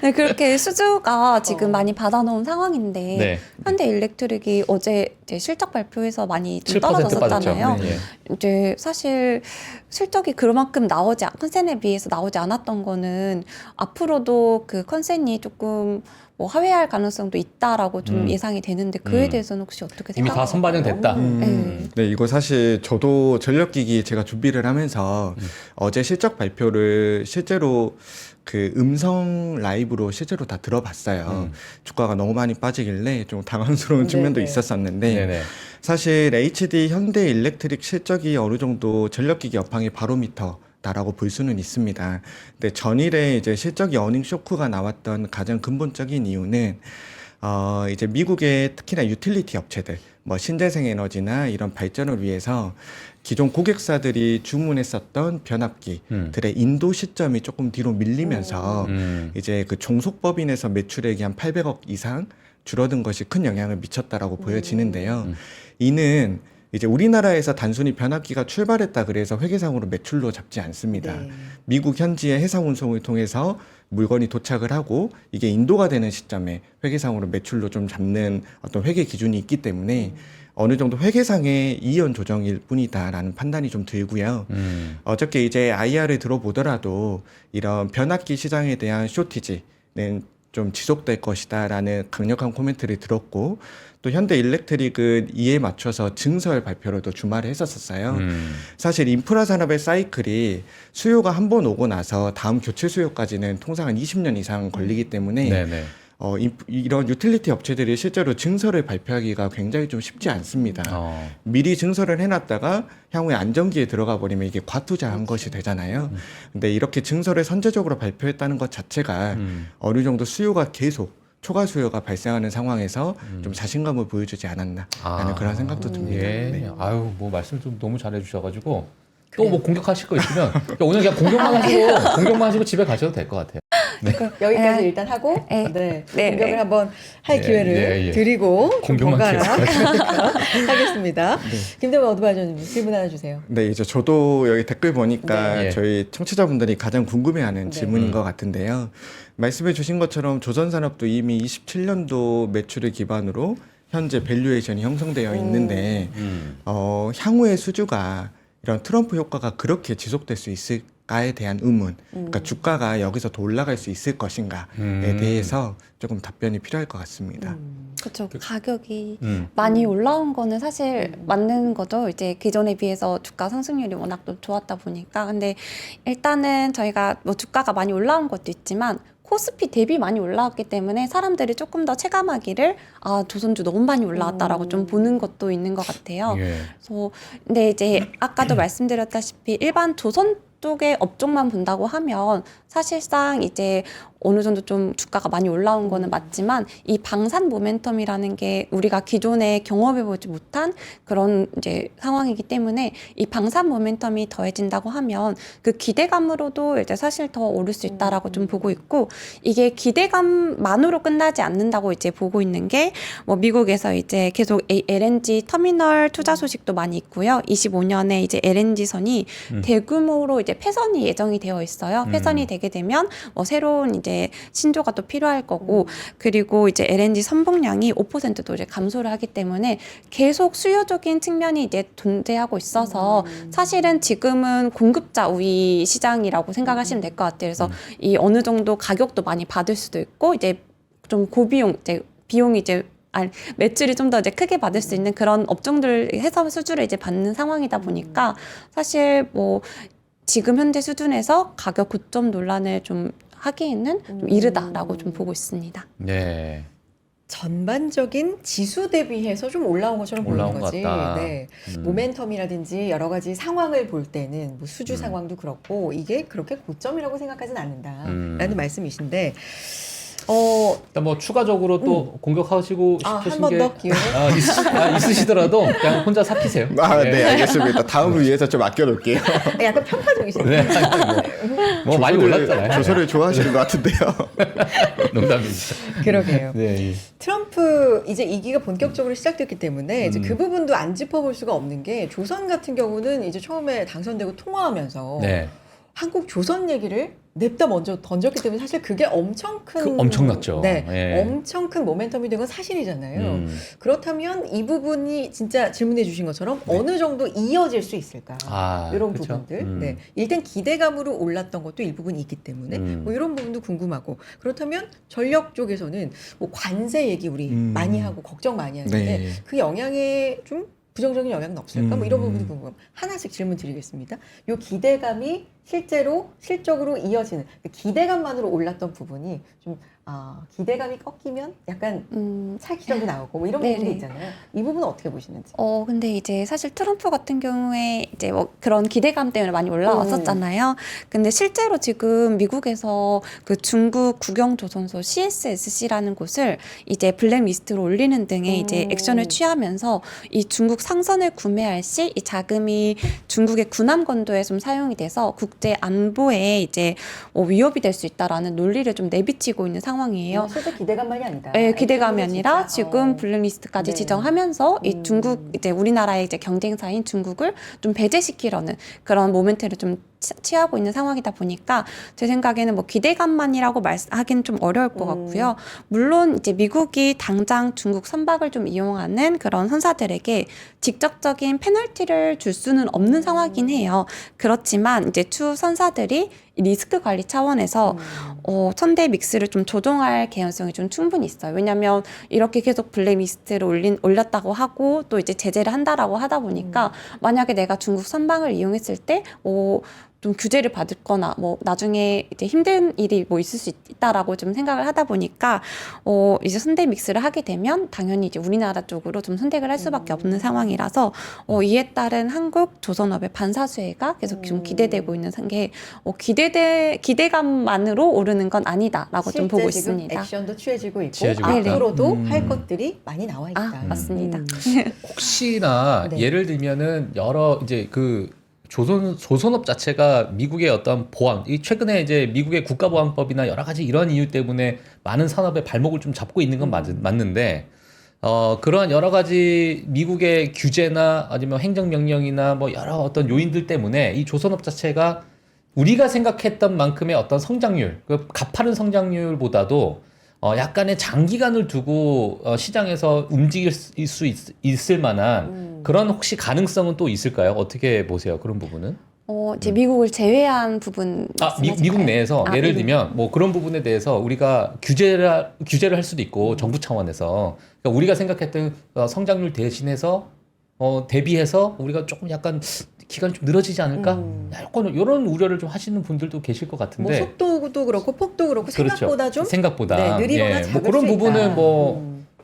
네, 그렇게 수주가 지금 많이 받아놓은 상황인데
네.
현대일렉트릭이 어제 이제 실적 발표에서 많이 좀
7%
떨어졌었잖아요.
빠졌죠. 네,
이제 사실 실적이 그만큼 컨센에 비해서 나오지 않았던 거는 앞으로도 그 컨센이 조금 뭐 하회할 가능성도 있다라고 좀 예상이 되는데 그에 대해서는 혹시 어떻게
이미 다
생각하세요?
선반영됐다.
네.
네, 이거 사실 저도 전력기기 제가 준비를 하면서 어제 실적 발표를 실제로 그 음성 라이브로 실제로 다 들어봤어요. 주가가 너무 많이 빠지길래 좀 당황스러운 측면도
네네.
있었었는데
네네.
사실 HD 현대일렉트릭 실적이 어느 정도 전력기기 업황의 바로미터다라고 볼 수는 있습니다. 근데 전일에 이제 실적이 어닝 쇼크가 나왔던 가장 근본적인 이유는 이제 미국의 특히나 유틸리티 업체들, 뭐 신재생 에너지나 이런 발전을 위해서 기존 고객사들이 주문했었던 변압기들의 인도 시점이 조금 뒤로 밀리면서 이제 그 종속법인에서 매출액이 한 800억 이상 줄어든 것이 큰 영향을 미쳤다라고 보여지는데요. 이는 이제 우리나라에서 단순히 변압기가 출발했다 그래서 회계상으로 매출로 잡지 않습니다.
네.
미국 현지의 해상 운송을 통해서 물건이 도착을 하고 이게 인도가 되는 시점에 회계상으로 매출로 좀 잡는 어떤 회계 기준이 있기 때문에 어느 정도 회계상의 이연 조정일 뿐이다라는 판단이 좀 들고요. 어저께 이제 IR을 들어보더라도 이런 변압기 시장에 대한 쇼티지는 좀 지속될 것이다라는 강력한 코멘트를 들었고, 또 현대 일렉트릭은 이에 맞춰서 증설 발표로도 주말에 했었어요. 사실 인프라 산업의 사이클이 수요가 한 번 오고 나서 다음 교체 수요까지는 통상 한 20년 이상 걸리기 때문에
네네.
이런 유틸리티 업체들이 실제로 증설을 발표하기가 굉장히 좀 쉽지 않습니다. 미리 증설을 해놨다가 향후에 안정기에 들어가 버리면 이게 과투자한 것이 되잖아요. 근데 이렇게 증설을 선제적으로 발표했다는 것 자체가 어느 정도 수요가 계속 초과 수요가 발생하는 상황에서 좀 자신감을 보여주지 않았나라는 그런 생각도 듭니다.
예.
네.
아유, 뭐 말씀 좀 너무 잘해 주셔가지고 또 뭐 공격하실 거 있으면 오늘 그냥 공격만 하시고 집에 가셔도 될 것 같아요.
여기까지 일단 하고
네.
공격을 한번 할 기회를 드리고
공격만
하겠습니다. 김대범 어드바이저님 질문 하나 주세요.
네, 이제 저도 여기 댓글 보니까
네.
저희 청취자분들이 가장 궁금해하는 질문인 것 같은데요. 말씀해 주신 것처럼 조선산업도 이미 27년도 매출을 기반으로 현재 밸류에이션이 형성되어 있는데 향후의 수주가 이런 트럼프 효과가 그렇게 지속될 수 있을까에 대한 의문, 그러니까 주가가 여기서 더 올라갈 수 있을 것인가에 대해서 조금 답변이 필요할 것 같습니다.
그렇죠. 가격이 많이 올라온 거는 사실 맞는 거죠. 이제 기존에 비해서 주가 상승률이 워낙 또 좋았다 보니까. 근데 일단은 저희가 뭐 주가가 많이 올라온 것도 있지만 코스피 대비 많이 올라왔기 때문에 사람들이 조금 더 체감하기를 조선주 너무 많이 올라왔다라고 좀 보는 것도 있는 것 같아요.
예.
그래서 근데 이제 아까도 말씀드렸다시피 일반 조선 쪽의 업종만 본다고 하면 사실상 이제 어느 정도 좀 주가가 많이 올라온 거는 맞지만 이 방산 모멘텀이라는 게 우리가 기존에 경험해보지 못한 그런 이제 상황이기 때문에 이 방산 모멘텀이 더해진다고 하면 그 기대감으로도 이제 사실 더 오를 수 있다라고 좀 보고 있고, 이게 기대감만으로 끝나지 않는다고 이제 보고 있는 게 뭐 미국에서 이제 계속 LNG 터미널 투자 소식도 많이 있고요. 25년에 이제 LNG선이 대규모로 이제 폐선이 예정이 되어 있어요. 폐선이 되게 되면 뭐 새로운 이제 신조가 또 필요할 거고, 그리고 이제 LNG 선봉량이 5%도 이제 감소를 하기 때문에 계속 수요적인 측면이 이제 존재하고 있어서 사실은 지금은 공급자 우위 시장이라고 생각하시면 될 것 같아요. 그래서 이 어느 정도 가격도 많이 받을 수도 있고 이제 좀 고비용 이제 비용이 이제 매출이 좀 더 이제 크게 받을 수 있는 그런 업종들 해서 수주를 이제 받는 상황이다 보니까 사실 뭐 지금 현재 수준에서 가격 고점 논란을 좀 하기에는 좀 이르다라고 좀 보고 있습니다.
네.
전반적인 지수 대비해서 좀 올라온 것처럼 보이는
올라온 것
거지.
같다.
네. 모멘텀이라든지 여러 가지 상황을 볼 때는 뭐 수주 상황도 그렇고 이게 그렇게 고점이라고 생각하진 않는다라는 말씀이신데,
일단 뭐 추가적으로 또 공격하시고 싶으신
한 번
게
더 기회.
있으시더라도 그냥 혼자 삭히세요.
네, 알겠습니다. 다음을 위해서 좀 아껴놓을게요.
약간 평가적이시네요.
네. 뭐 많이 올랐잖아요.
조선을 좋아하시는 것 같은데요.
농담입니다.
그러게요.
네.
트럼프 이제 2기가 본격적으로 시작됐기 때문에 이제 그 부분도 안 짚어볼 수가 없는 게, 조선 같은 경우는 이제 처음에 당선되고 통화하면서
네.
한국 조선 얘기를 냅다 먼저 던졌기 때문에 사실 그게 엄청 큰
엄청났죠.
네,
예.
엄청 큰 모멘텀이 된 건 사실이잖아요. 그렇다면 이 부분이 진짜 질문해 주신 것처럼 어느 정도 이어질 수 있을까? 이런
그쵸?
부분들. 네. 일단 기대감으로 올랐던 것도 일부분 있기 때문에 뭐 이런 부분도 궁금하고, 그렇다면 전력 쪽에서는 뭐 관세 얘기 우리 많이 하고 걱정 많이 하는데
네.
그 영향에 좀 부정적인 영향은 없을까? 뭐 이런 부분도 궁금합니다. 하나씩 질문 드리겠습니다. 요 기대감이 실적으로 이어지는, 기대감만으로 올랐던 부분이 좀 기대감이 꺾이면 약간 차익실현도 나오고 뭐 이런
네네.
부분이 있잖아요. 이 부분은 어떻게 보시는지?
근데 이제 사실 트럼프 같은 경우에 이제 뭐 그런 기대감 때문에 많이 올라왔었잖아요. 근데 실제로 지금 미국에서 그 중국 국영조선소 CSSC라는 곳을 이제 블랙리스트로 올리는 등의 이제 액션을 취하면서 이 중국 상선을 구매할 시 이 자금이 중국의 군함 건도에 좀 사용이 돼서 국제 안보에 이제 위협이 될 수 있다라는 논리를 좀 내비치고 있는 상황이에요.
실제 기대감만이 아니다.
네, 기대감이 아니라
진짜,
지금 블랙리스트까지
네.
지정하면서 이 중국 이제 우리나라의 이제 경쟁사인 중국을 좀 배제시키려는 그런 모멘트를 좀 취하고 있는 상황이다 보니까 제 생각에는 뭐 기대감만이라고 말하기는 좀 어려울 것 같고요. 물론 이제 미국이 당장 중국 선박을 좀 이용하는 그런 선사들에게 직접적인 페널티를 줄 수는 없는 상황이긴 해요. 그렇지만 이제 추후 선사들이 리스크 관리 차원에서 선대 믹스를 좀 조정할 개연성이 좀 충분히 있어요. 왜냐하면 이렇게 계속 블랙리스트를 올렸다고 하고 또 이제 제재를 한다라고 하다 보니까 만약에 내가 중국 선박을 이용했을 때 좀 규제를 받거나 뭐 나중에 이제 힘든 일이 뭐 있을 수 있다라고 좀 생각을 하다 보니까 이제 선대 믹스를 하게 되면 당연히 이제 우리나라 쪽으로 좀 선택을 할 수밖에 없는 상황이라서 이에 따른 한국 조선업의 반사 수혜가 계속 좀 기대되고 있는 게 기대감만으로 오르는 건 아니다라고 좀 보고
실제 지금
있습니다.
액션도 취해지고 있고
취해지고
있다.
앞으로도 할 것들이 많이 나와 있다.
맞습니다.
혹시나
네.
예를 들면은 여러 이제 그 조선업 자체가 미국의 어떤 보안, 이 최근에 이제 미국의 국가보안법이나 여러 가지 이런 이유 때문에 많은 산업의 발목을 좀 잡고 있는 건 맞는데, 그런 여러 가지 미국의 규제나 아니면 행정명령이나 뭐 여러 어떤 요인들 때문에 이 조선업 자체가 우리가 생각했던 만큼의 어떤 성장률, 그 가파른 성장률보다도 약간의 장기간을 두고 시장에서 움직일 수 있을 만한 그런 혹시 가능성은 또 있을까요? 어떻게 보세요? 그런 부분은?
이제 미국을 제외한 부분.
미국 내에서 예를
미국.
들면 뭐 그런 부분에 대해서 우리가 규제를 할 수도 있고 정부 차원에서 그러니까 우리가 생각했던 성장률 대신해서 대비해서 우리가 조금 약간 기간이 좀 늘어지지 않을까? 약간 이런 우려를 좀 하시는 분들도 계실 것
뭐
같은데.
속도도 그렇고 폭도 그렇고
그렇죠.
생각보다 좀
생각보다
느리거나
예.
작을
뭐 그런
수
부분은
있다.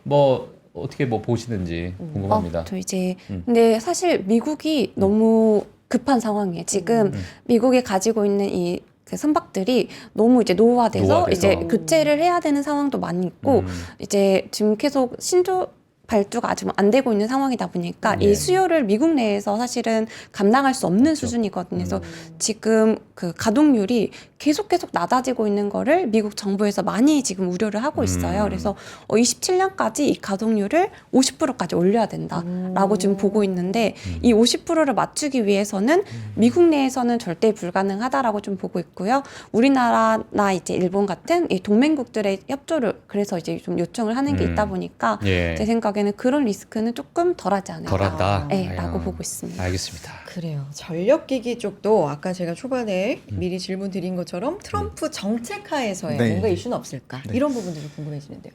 뭐 어떻게 뭐 보시는지 궁금합니다.
저 이제 근데 사실 미국이 너무 급한 상황이에요. 지금 미국이 가지고 있는 그 선박들이 너무 이제 노후화돼서 이제 교체를 해야 되는 상황도 많이 있고 이제 지금 계속 신조 발주가 아직 안 되고 있는 상황이다 보니까
네.
이 수요를 미국 내에서 사실은 감당할 수 없는
그렇죠.
수준이거든요. 그래서 지금 그 가동률이 계속 낮아지고 있는 거를 미국 정부에서 많이 지금 우려를 하고 있어요. 그래서 27년까지 이 가동률을 50%까지 올려야 된다라고 지금 보고 있는데 이 50%를 맞추기 위해서는 미국 내에서는 절대 불가능하다라고 좀 보고 있고요. 우리나라나 이제 일본 같은 이 동맹국들의 협조를 그래서 이제 좀 요청을 하는 게 있다 보니까
예.
제 생각에는 그런 리스크는 조금 덜하지 않을까.
덜하다.
네, 라고
아유.
보고 있습니다.
알겠습니다.
그래요. 전력기기 쪽도 아까 제가 초반에 미리 질문 드린 것처럼 트럼프 정책하에서의
네.
뭔가 이슈는 없을까?
네.
이런 부분들이 궁금해지는데요.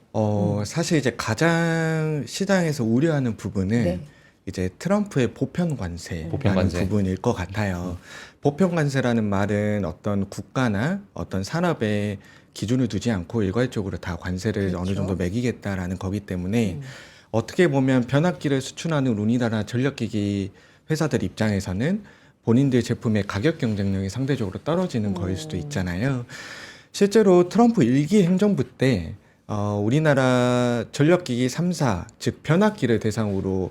사실 이제 가장 시장에서 우려하는 부분은
네.
이제 트럼프의 보편 관세라는
보편 관세.
부분일 것 같아요. 보편 관세라는 말은 어떤 국가나 어떤 산업에 기준을 두지 않고 일괄적으로 다 관세를
그렇죠.
어느 정도 매기겠다라는 거기 때문에 어떻게 보면 변압기를 수출하는 우리나라 전력기기 회사들 입장에서는 본인들 제품의 가격 경쟁력이 상대적으로 떨어지는 거일 수도 있잖아요. 실제로 트럼프 1기 행정부 때 우리나라 전력기기 3사, 즉 변압기를 대상으로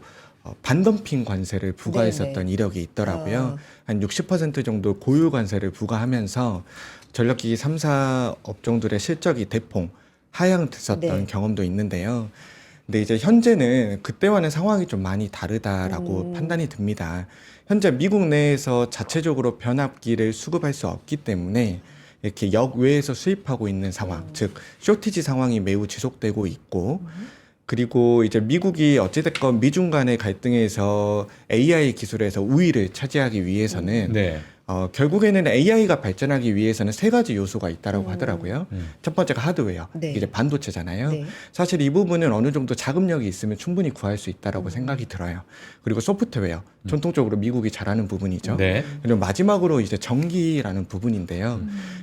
반덤핑 관세를 부과했었던
네네.
이력이 있더라고요. 한 60% 정도 고유 관세를 부과하면서 전력기기 3사 업종들의 실적이 대폭 하향됐었던
네.
경험도 있는데요. 근데 이제 현재는 그때와는 상황이 좀 많이 다르다라고 판단이 듭니다. 현재 미국 내에서 자체적으로 변압기를 수급할 수 없기 때문에 이렇게 역외에서 수입하고 있는 상황, 즉 쇼티지 상황이 매우 지속되고 있고, 그리고 이제 미국이 어찌됐건 미중 간의 갈등에서 AI 기술에서 우위를 차지하기 위해서는
네.
결국에는 AI가 발전하기 위해서는 세 가지 요소가 있다라고 하더라고요. 첫 번째가 하드웨어,
네.
이제 반도체잖아요.
네.
사실 이 부분은 어느 정도 자금력이 있으면 충분히 구할 수 있다라고 생각이 들어요. 그리고 소프트웨어, 전통적으로 미국이 잘하는 부분이죠.
네.
그리고 마지막으로 이제 전기라는 부분인데요.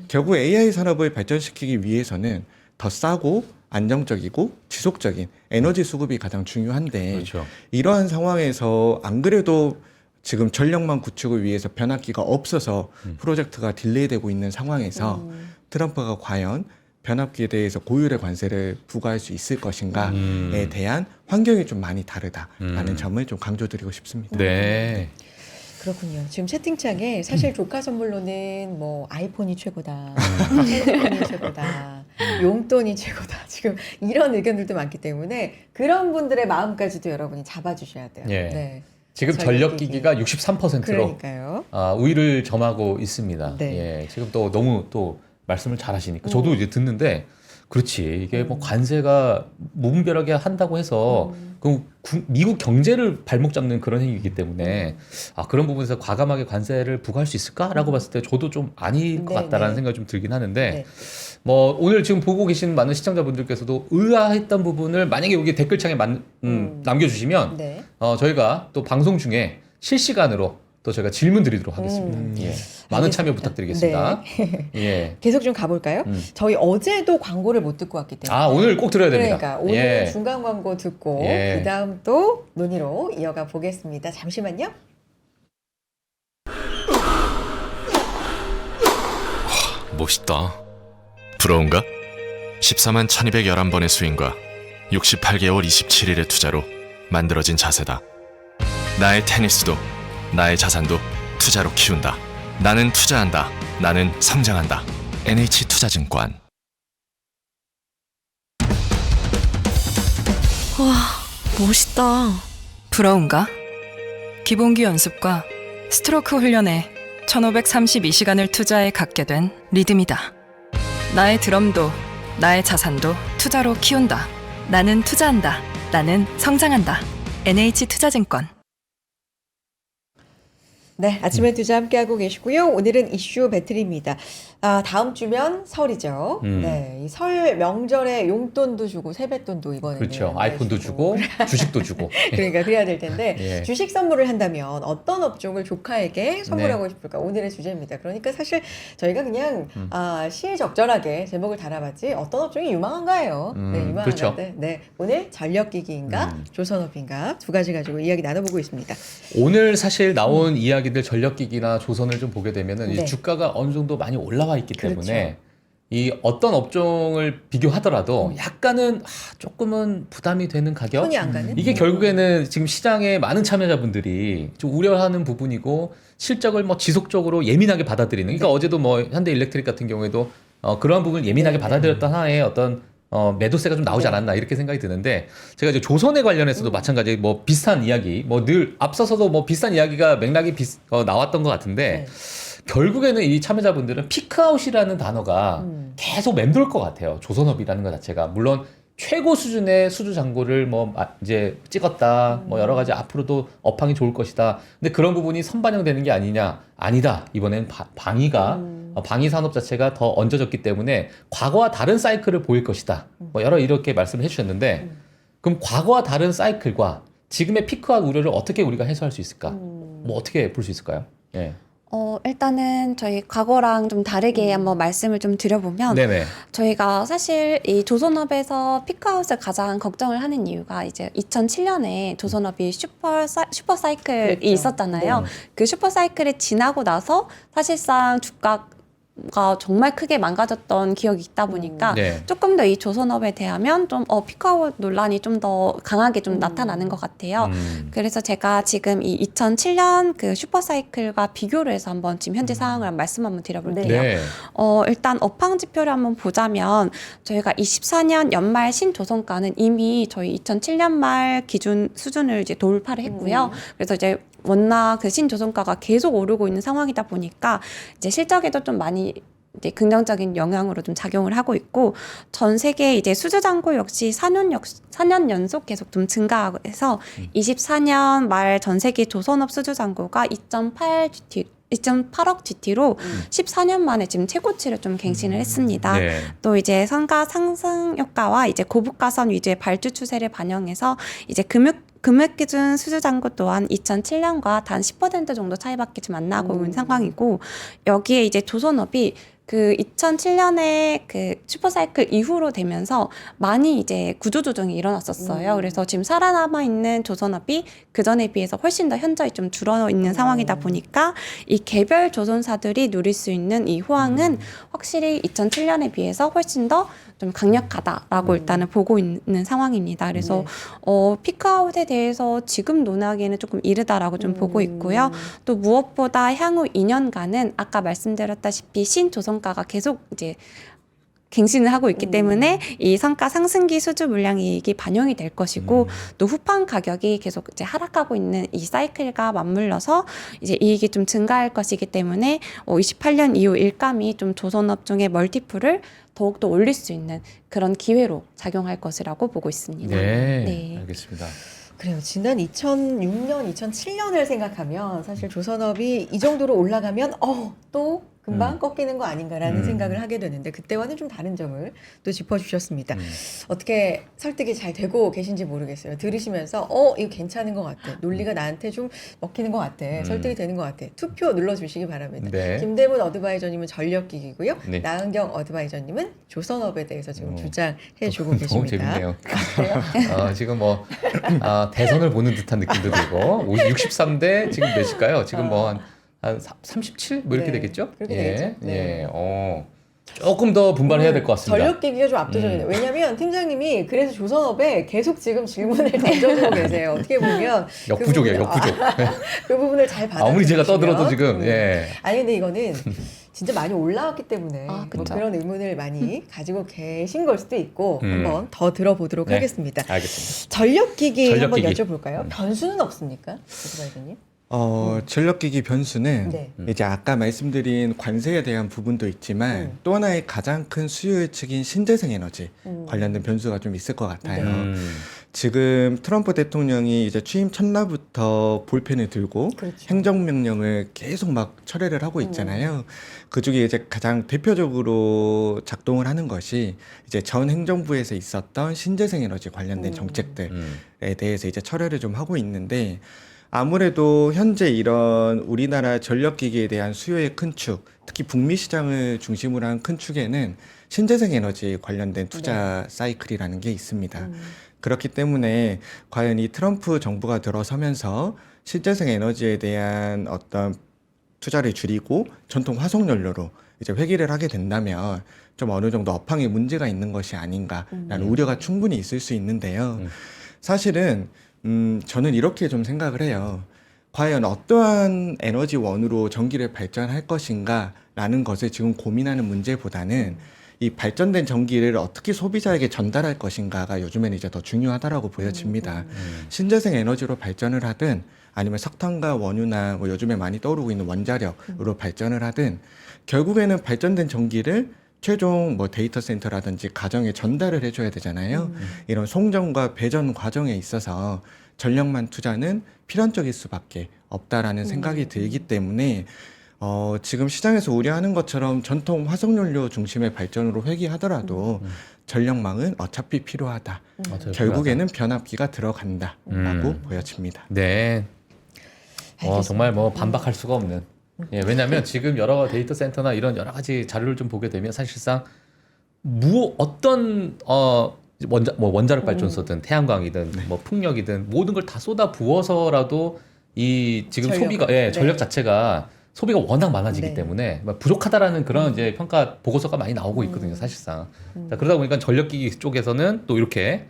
결국 AI 산업을 발전시키기 위해서는 더 싸고 안정적이고 지속적인 에너지 수급이 가장 중요한데
그렇죠.
이러한 상황에서 안 그래도 지금 전력망 구축을 위해서 변압기가 없어서 프로젝트가 딜레이되고 있는 상황에서 트럼프가 과연 변압기에 대해서 고율의 관세를 부과할 수 있을 것인가에 대한 환경이 좀 많이 다르다라는 점을 좀 강조드리고 싶습니다.
네.
그렇군요. 지금 채팅창에 사실 조카 선물로는 뭐 아이폰이 최고다, 핸드폰이 최고다, 용돈이 최고다. 지금 이런 의견들도 많기 때문에 그런 분들의 마음까지도 여러분이 잡아주셔야 돼요.
예.
네.
지금 전력기기가 63%로
그러니까요.
우위를 점하고 있습니다.
네.
예, 지금 또 너무 또 말씀을 잘하시니까 저도 이제 듣는데 그렇지 이게 뭐 관세가 무분별하게 한다고 해서 미국 경제를 발목 잡는 그런 행위이기 때문에 그런 부분에서 과감하게 관세를 부과할 수 있을까라고 봤을 때 저도 좀 아닐 것
네,
같다라는
네.
생각이 좀 들긴 하는데
네.
뭐 오늘 지금 보고 계신 많은 시청자분들께서도 의아했던 부분을 만약에 여기 댓글창에 남겨주시면
네.
저희가 또 방송 중에 실시간으로 또 저희가 질문 드리도록 하겠습니다. 예. 많은 참여
알겠습니다.
부탁드리겠습니다. 예.
계속 좀 가볼까요? 저희 어제도 광고를 못 듣고 왔기 때문에.
오늘 꼭 들어야 됩니다.
그러니까 오늘
예.
중간 광고 듣고
예.
그 다음 또 논의로 이어가 보겠습니다. 잠시만요.
멋있다. 부러운가? 14만 1211번의 스윙과 68개월 27일의 투자로 만들어진 자세다. 나의 테니스도 나의 자산도 투자로 키운다. 나는 투자한다. 나는 성장한다. NH투자증권.
와, 멋있다. 부러운가? 기본기 연습과 스트로크 훈련에 1532시간을 투자해 갖게 된 리듬이다. 나의 드럼도 나의 자산도 투자로 키운다. 나는 투자한다. 나는 성장한다. NH투자증권.
네, 아침에 투자 함께하고 계시고요. 오늘은 이슈 배틀입니다. 다음 주면 설이죠. 네, 이 설 명절에 용돈도 주고 세뱃돈도 이번에는
그렇죠. 아이폰도 주고 주식도 주고.
그러니까 그래야 될 텐데
예.
주식 선물을 한다면 어떤 업종을 조카에게 선물하고 싶을까 오늘의 주제입니다. 그러니까 사실 저희가 그냥 시의적절하게 제목을 달아봤지 어떤 업종이 유망한가요? 네, 유망한
그렇죠.
건데 네, 오늘 전력기기인가 조선업인가 두 가지 가지고 이야기 나눠보고 있습니다.
오늘 사실 나온 이야기들 전력기기나 조선을 좀 보게 되면은 이
네.
주가가 어느 정도 많이 올라와 있기 때문에
그렇죠.
이 어떤 업종을 비교하더라도 약간은 조금은 부담이 되는 가격.
손이 안 가는?
이게 결국에는 지금 시장의 많은 참여자분들이 좀 우려하는 부분이고 실적을 뭐 지속적으로 예민하게 받아들이는. 그러니까 어제도 뭐 현대일렉트릭 같은 경우에도 그러한 부분을 예민하게
네,
받아들였던 하나의 어떤 매도세가 좀 나오지 않았나 이렇게 생각이 드는데 제가 이제 조선에 관련해서도 마찬가지 뭐 비슷한 이야기 뭐 늘 앞서서도 뭐 비슷한 이야기가 맥락이 나왔던 것 같은데 결국에는 이 참여자분들은 피크아웃이라는 단어가 계속 맴돌 것 같아요. 조선업이라는 것 자체가 물론 최고 수준의 수주 잔고를 뭐 이제 찍었다 뭐 여러 가지 앞으로도 업황이 좋을 것이다. 근데 그런 부분이 선반영되는 게 아니냐? 아니다. 이번엔 방위가 방위 산업 자체가 더 얹어졌기 때문에 과거와 다른 사이클을 보일 것이다. 뭐 여러 이렇게 말씀을 해주셨는데 그럼 과거와 다른 사이클과 지금의 피크아웃 우려를 어떻게 우리가 해소할 수 있을까? 뭐 어떻게 볼 수 있을까요? 예.
일단은 저희 과거랑 좀 다르게 한번 말씀을 좀 드려보면
네네.
저희가 사실 이 조선업에서 피크아웃을 가장 걱정을 하는 이유가 이제 2007년에 조선업이 슈퍼 사이클이
그랬죠.
있었잖아요. 그 슈퍼 사이클이 지나고 나서 사실상 주가가 정말 크게 망가졌던 기억이 있다 보니까
네.
조금 더 이 조선업에 대하면 좀 피크아웃 논란이 좀 더 강하게 좀 나타나는 것 같아요. 그래서 제가 지금 이 2007년 그 슈퍼사이클과 비교를 해서 한번 지금 현재 상황을 말씀 한번 드려볼게요.
네.
일단 업황 지표를 한번 보자면 저희가 24년 연말 신조선가는 이미 저희 2007년 말 기준 수준을 이제 돌파를 했고요. 그래서 이제 원나 그 신조선가가 계속 오르고 있는 상황이다 보니까 이제 실적에도 좀 많이 이제 긍정적인 영향으로 좀 작용을 하고 있고 전 세계 이제 수주 잔고 역시 4년 연속 계속 좀 증가해서 24년 말 전 세계 조선업 수주 잔고가 2.8억 GT로 14년 만에 지금 최고치를 좀 갱신을 했습니다.
네.
또 이제 선가 상승 효과와 이제 고부가선 위주의 발주 추세를 반영해서 이제 금액 기준 수주 잔고 또한 2007년과 단 10% 정도 차이밖에 좀 안 나고 있는 상황이고 여기에 이제 조선업이 그 2007년에 그 슈퍼사이클 이후로 되면서 많이 이제 구조조정이 일어났었어요. 그래서 지금 살아남아 있는 조선업이 그 전에 비해서 훨씬 더 현저히 좀 줄어 있는 상황이다 보니까 이 개별 조선사들이 누릴 수 있는 이 호황은 확실히 2007년에 비해서 훨씬 더 좀 강력하다라고 일단은 보고 있는 상황입니다. 그래서 피크아웃에 대해서 지금 논하기에는 조금 이르다라고 좀 보고 있고요. 또 무엇보다 향후 2년간은 아까 말씀드렸다시피 신조선가가 계속 갱신을 하고 있기 때문에 이 성가 상승기 수주 물량 이익이 반영이 될 것이고 또 후판 가격이 계속 이제 하락하고 있는 이 사이클과 맞물려서 이제 이익이 좀 증가할 것이기 때문에 28년 이후 일감이 좀 조선업종의 멀티플을 더욱더 올릴 수 있는 그런 기회로 작용할 것이라고 보고 있습니다.
네. 알겠습니다.
그래요. 지난 2006년, 2007년을 생각하면 사실 조선업이 이 정도로 올라가면 또 금방 꺾이는 거 아닌가라는 생각을 하게 되는데 그때와는 좀 다른 점을 또 짚어주셨습니다. 어떻게 설득이 잘 되고 계신지 모르겠어요. 들으시면서 이거 괜찮은 것 같아. 논리가 나한테 좀 먹히는 것 같아. 설득이 되는 것 같아. 투표 눌러주시기 바랍니다.
네.
김대문 어드바이저님은 전력기기고요.
네.
나은경 어드바이저님은 조선업에 대해서 지금 주장해주고
너무
계십니다.
재밌네요.
그래요?
지금 뭐 대선을 보는 듯한 느낌도 들고 63대 지금 몇일까요? 지금 뭐 한 37? 뭐 이렇게
네,
되겠죠?
그렇게
예.
되겠죠. 네.
예. 조금 더 분발해야 될 것 같습니다.
전력기기가 좀 압도적이네요. 왜냐하면 팀장님이 그래서 조선업에 계속 지금 질문을 던져주고 계세요. 어떻게 보면
역부족이에요, 역부족.
그 부분을 잘 받아.
아무리 제가 떠들어도 지금 예.
아니 근데 이거는 진짜 많이 올라왔기 때문에
아,
뭐
그쵸.
그런 의문을 많이 가지고 계신 걸 수도 있고
음.
한번 더 들어보도록
네.
하겠습니다.
알겠습니다.
전력기기 한번
전력기기.
여쭤볼까요? 변수는 없습니까? 어드바이저님?
전력기기 변수는
네.
이제 아까 말씀드린 관세에 대한 부분도 있지만 또 하나의 가장 큰 수요 측인 신재생 에너지 관련된 변수가 좀 있을 것 같아요. 지금 트럼프 대통령이 이제 취임 첫날부터 볼펜을 들고
그렇죠.
행정명령을 계속 막 철회를 하고 있잖아요. 그 중에 이제 가장 대표적으로 작동을 하는 것이 이제 전 행정부에서 있었던 신재생 에너지 관련된 정책들에 대해서 이제 철회를 좀 하고 있는데 아무래도 현재 이런 우리나라 전력기기에 대한 수요의 큰 축, 특히 북미 시장을 중심으로 한 큰 축에는 신재생 에너지 관련된 투자 사이클이라는 게 있습니다. 그렇기 때문에 과연 이 트럼프 정부가 들어서면서 신재생 에너지에 대한 어떤 투자를 줄이고 전통 화석 연료로 이제 회귀를 하게 된다면 좀 어느 정도 업황에 문제가 있는 것이 아닌가라는 우려가 충분히 있을 수 있는데요. 사실은 저는 이렇게 좀 생각을 해요. 과연 어떠한 에너지원으로 전기를 발전할 것인가라는 것을 지금 고민하는 문제보다는 이 발전된 전기를 어떻게 소비자에게 전달할 것인가가 요즘에는 이제 더 중요하다라고 보여집니다. 신재생 에너지로 발전을 하든 아니면 석탄과 원유나 뭐 요즘에 많이 떠오르고 있는 원자력으로 발전을 하든 결국에는 발전된 전기를 최종 뭐 데이터 센터라든지 가정에 전달을 해줘야 되잖아요. 이런 송전과 배전 과정에 있어서 전력만 투자는 필연적일 수밖에 없다라는 생각이 들기 때문에 지금 시장에서 우려하는 것처럼 전통 화석연료 중심의 발전으로 회귀하더라도 전력망은 어차피 필요하다. 결국에는 변압기가 들어간다라고 보여집니다.
네.
알겠습니다.
정말 뭐 반박할 수가 없는. 예, 왜냐하면 지금 여러 데이터 센터나 이런 여러 가지 자료를 좀 보게 되면 사실상 어떤 원자력 발전소든 태양광이든 뭐 풍력이든 모든 걸 다 쏟아 부어서라도 이 지금
전력.
소비가 전력 자체가 소비가 워낙 많아지기
네.
때문에 막 부족하다라는 그런 이제 평가 보고서가 많이 나오고 있거든요, 사실상. 자, 그러다 보니까 전력기기 쪽에서는 또 이렇게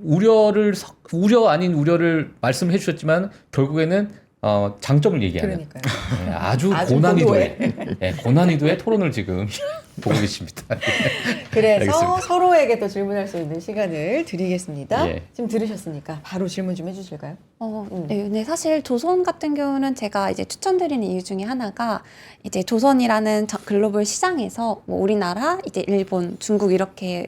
우려 아닌 우려를 말씀해 주셨지만 결국에는 장점을 얘기하는
그러니까요.
네, 아주
아주
고난이도의 고난이도의 토론을 지금 보고 계십니다.
그래서
알겠습니다.
서로에게 또 질문할 수 있는 시간을 드리겠습니다.
예.
지금 들으셨으니까 바로 질문 좀 해주실까요?
네, 근데 사실 조선 같은 경우는 제가 이제 추천드리는 이유 중에 하나가 이제 조선이라는 글로벌 시장에서 뭐 우리나라, 이제 일본, 중국 이렇게